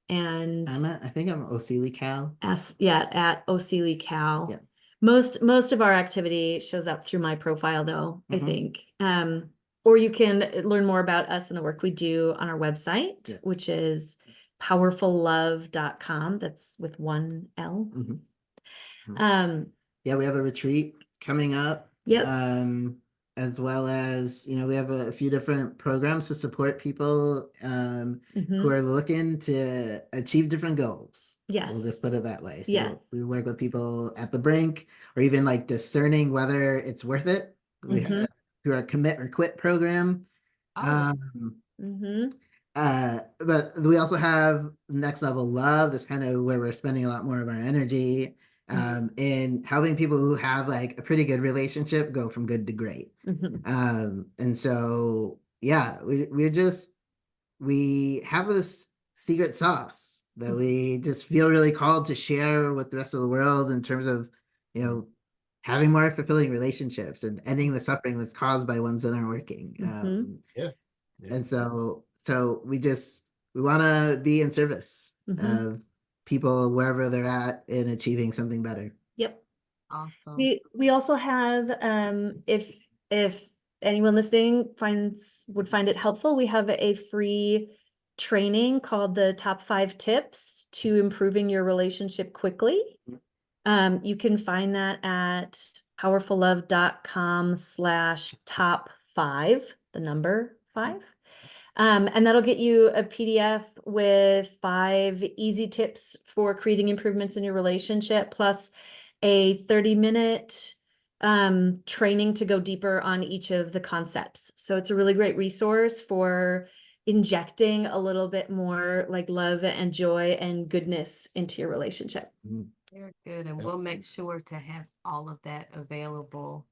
and I think I'm Osili Cal. at Osili Cal. Yeah. Most of our activity shows up through my profile though, I Mhm. think. Or you can learn more about us and the work we do on our website, Yeah. which is PowerfuLove.com. That's with one L. Mhm. Um, Yeah, we have a retreat coming up. Yep. As well as, you know, we have a few different programs to support people mhm. who are looking to achieve different goals. We'll just put Yes. it that way. So Yes. we work with people at the brink, or even like discerning whether it's worth it. We Mhm. have through our commit or quit program. Oh, Mhm. But we also have Next Level Love. That's kind of where we're spending a lot more of our energy in helping people who have like a pretty good relationship go from good to great. Mhm. And so yeah, we have this secret sauce that we just feel really called to share with the rest of the world in terms of, you know, having more fulfilling relationships and ending the suffering that's caused by ones that aren't working. Mhm. Yeah. Yeah. And so we want to be in service Mhm. of people wherever they're at in achieving something better. Yep. awesome. We also have if anyone listening would find it helpful, we have a free training called the top 5 tips to improving your relationship quickly. You can find that at powerfullove.com/top5, the number 5. And that'll get you a PDF with 5 easy tips for creating improvements in your relationship, plus a 30-minute training to go deeper on each of the concepts. So it's a really great resource for injecting a little bit more like love and joy and goodness into your relationship. Mhm. Very good. And That's we'll make sure to have all of that available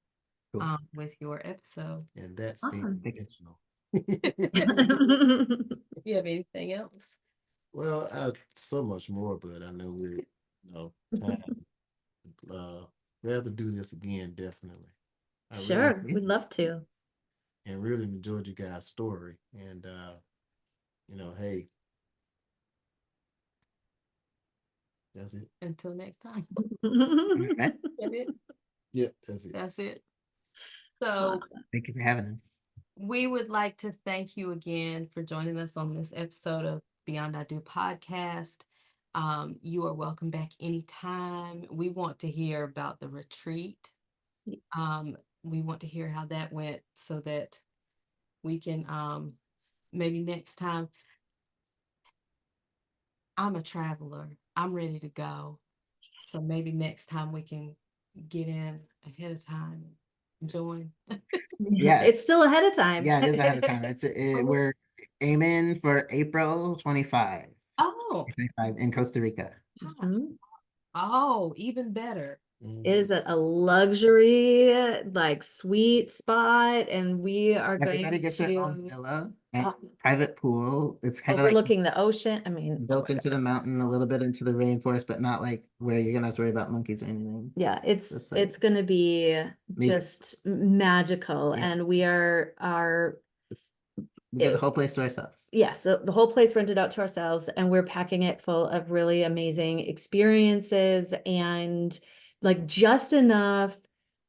Cool. with your episode. And that's Awesome. intentional. You have anything else? Well, so much more, but I know we're, time. We have to do this again, definitely. I really Sure, we'd love to. and really enjoyed you guys' story. And hey, that's it. Until next time. Okay. That it? Yep, that's it. That's it. So Thank you for having us. we would like to thank you again for joining us on this episode of Beyond I Do podcast. You are welcome back anytime. We want to hear about the retreat. We want to hear how that went so that we can maybe next time. I'm a traveler. I'm ready to go. So maybe next time we can get in ahead of time and join. Yeah. It's still ahead of time. Yeah, it is ahead of time. We're aiming for April 25, Oh, 25 in Costa Rica. gosh. Mhm. Oh, even better. It is a luxury, like sweet spot, and we are Everybody going gets their own to villa and uh, private pool. It's kind of like overlooking the ocean. I mean, built into the mountain, a little bit into the rainforest, but not like where you're gonna have to worry about monkeys or anything. yeah, Just like it's gonna be me. just magical, Yeah. and we are We get the whole place to ourselves. yeah, so the whole place rented out to ourselves, and we're packing it full of really amazing experiences and like just enough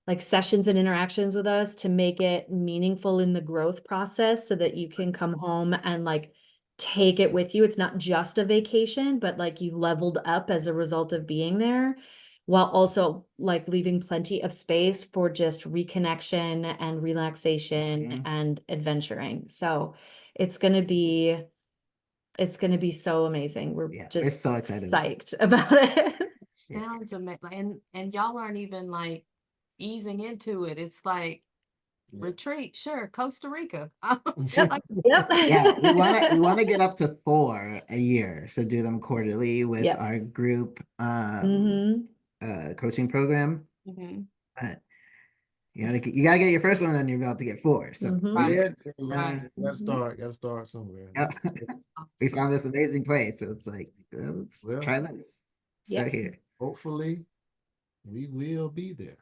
like sessions and interactions with us to make it meaningful in the growth process so that you can come home and like take it with you. It's not just a vacation, but like you leveled up as a result of being there, while also like leaving plenty of space for just reconnection and relaxation and adventuring. So it's gonna be so amazing. We're Yeah, we're just so excited. psyched about it. Sounds amazing. And y'all aren't even like easing into it. It's like retreat, sure, Costa Rica. Yep. Yep. Yeah, we wanna get up to 4 a year. So do them quarterly with Yep. our group Mhm. coaching program. Mhm. But you gotta get your first one under your belt to get 4. So Mhm. Right. Yeah, Right. gotta start somewhere. Yeah. That's We awesome. found this amazing place. So it's like, let's Well, try this. Yeah. Start here. hopefully we will be there.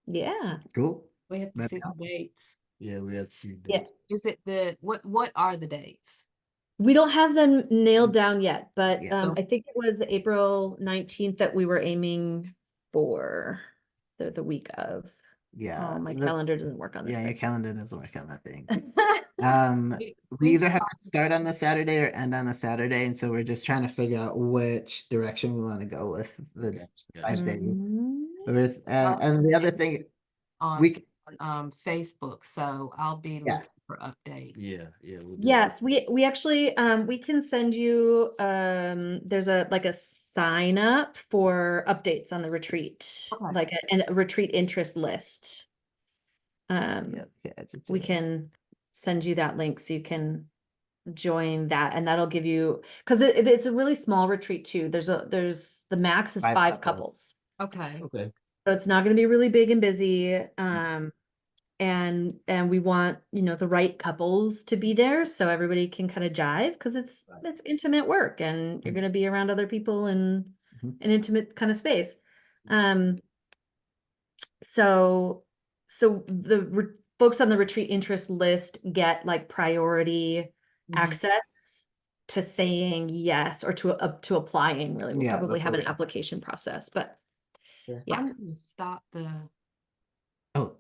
Yeah. Cool. We have to But see the dates. Yeah, we have to see Yeah. that. Is it what are the dates? We don't have them nailed down yet, but Yeah. I think it was April 19th that we were aiming for the week of. Yeah. Oh, my calendar doesn't work on this Yeah, your thing. calendar doesn't work on that thing. We- We either have to start on a Saturday or end on a Saturday, and so we're just trying to figure out which direction we want to go with the Gotcha, 5 gotcha. days. Mhm. And the other thing, on we Facebook, so I'll be Yeah. looking for updates. Yeah, we'll do Yes, we actually we can send you there's a sign up for updates on the retreat, Okay. like a retreat interest list. yeah, We can send you that link so you can join that, and that'll give you, because it's a really small retreat too. There's the max is 5 5 couples. couples. Okay. Okay. So it's not going to be really big and busy. And we want, the right couples to be there so everybody can kind of jive, because it's intimate work and you're going to be around other people in Mhm. an intimate kind of space. So the folks on the retreat interest list get like priority Mhm. access to saying yes, or to applying. Really, we'll Yeah, probably have an before- application process, but Okay. yeah. I'm gonna stop the Oh,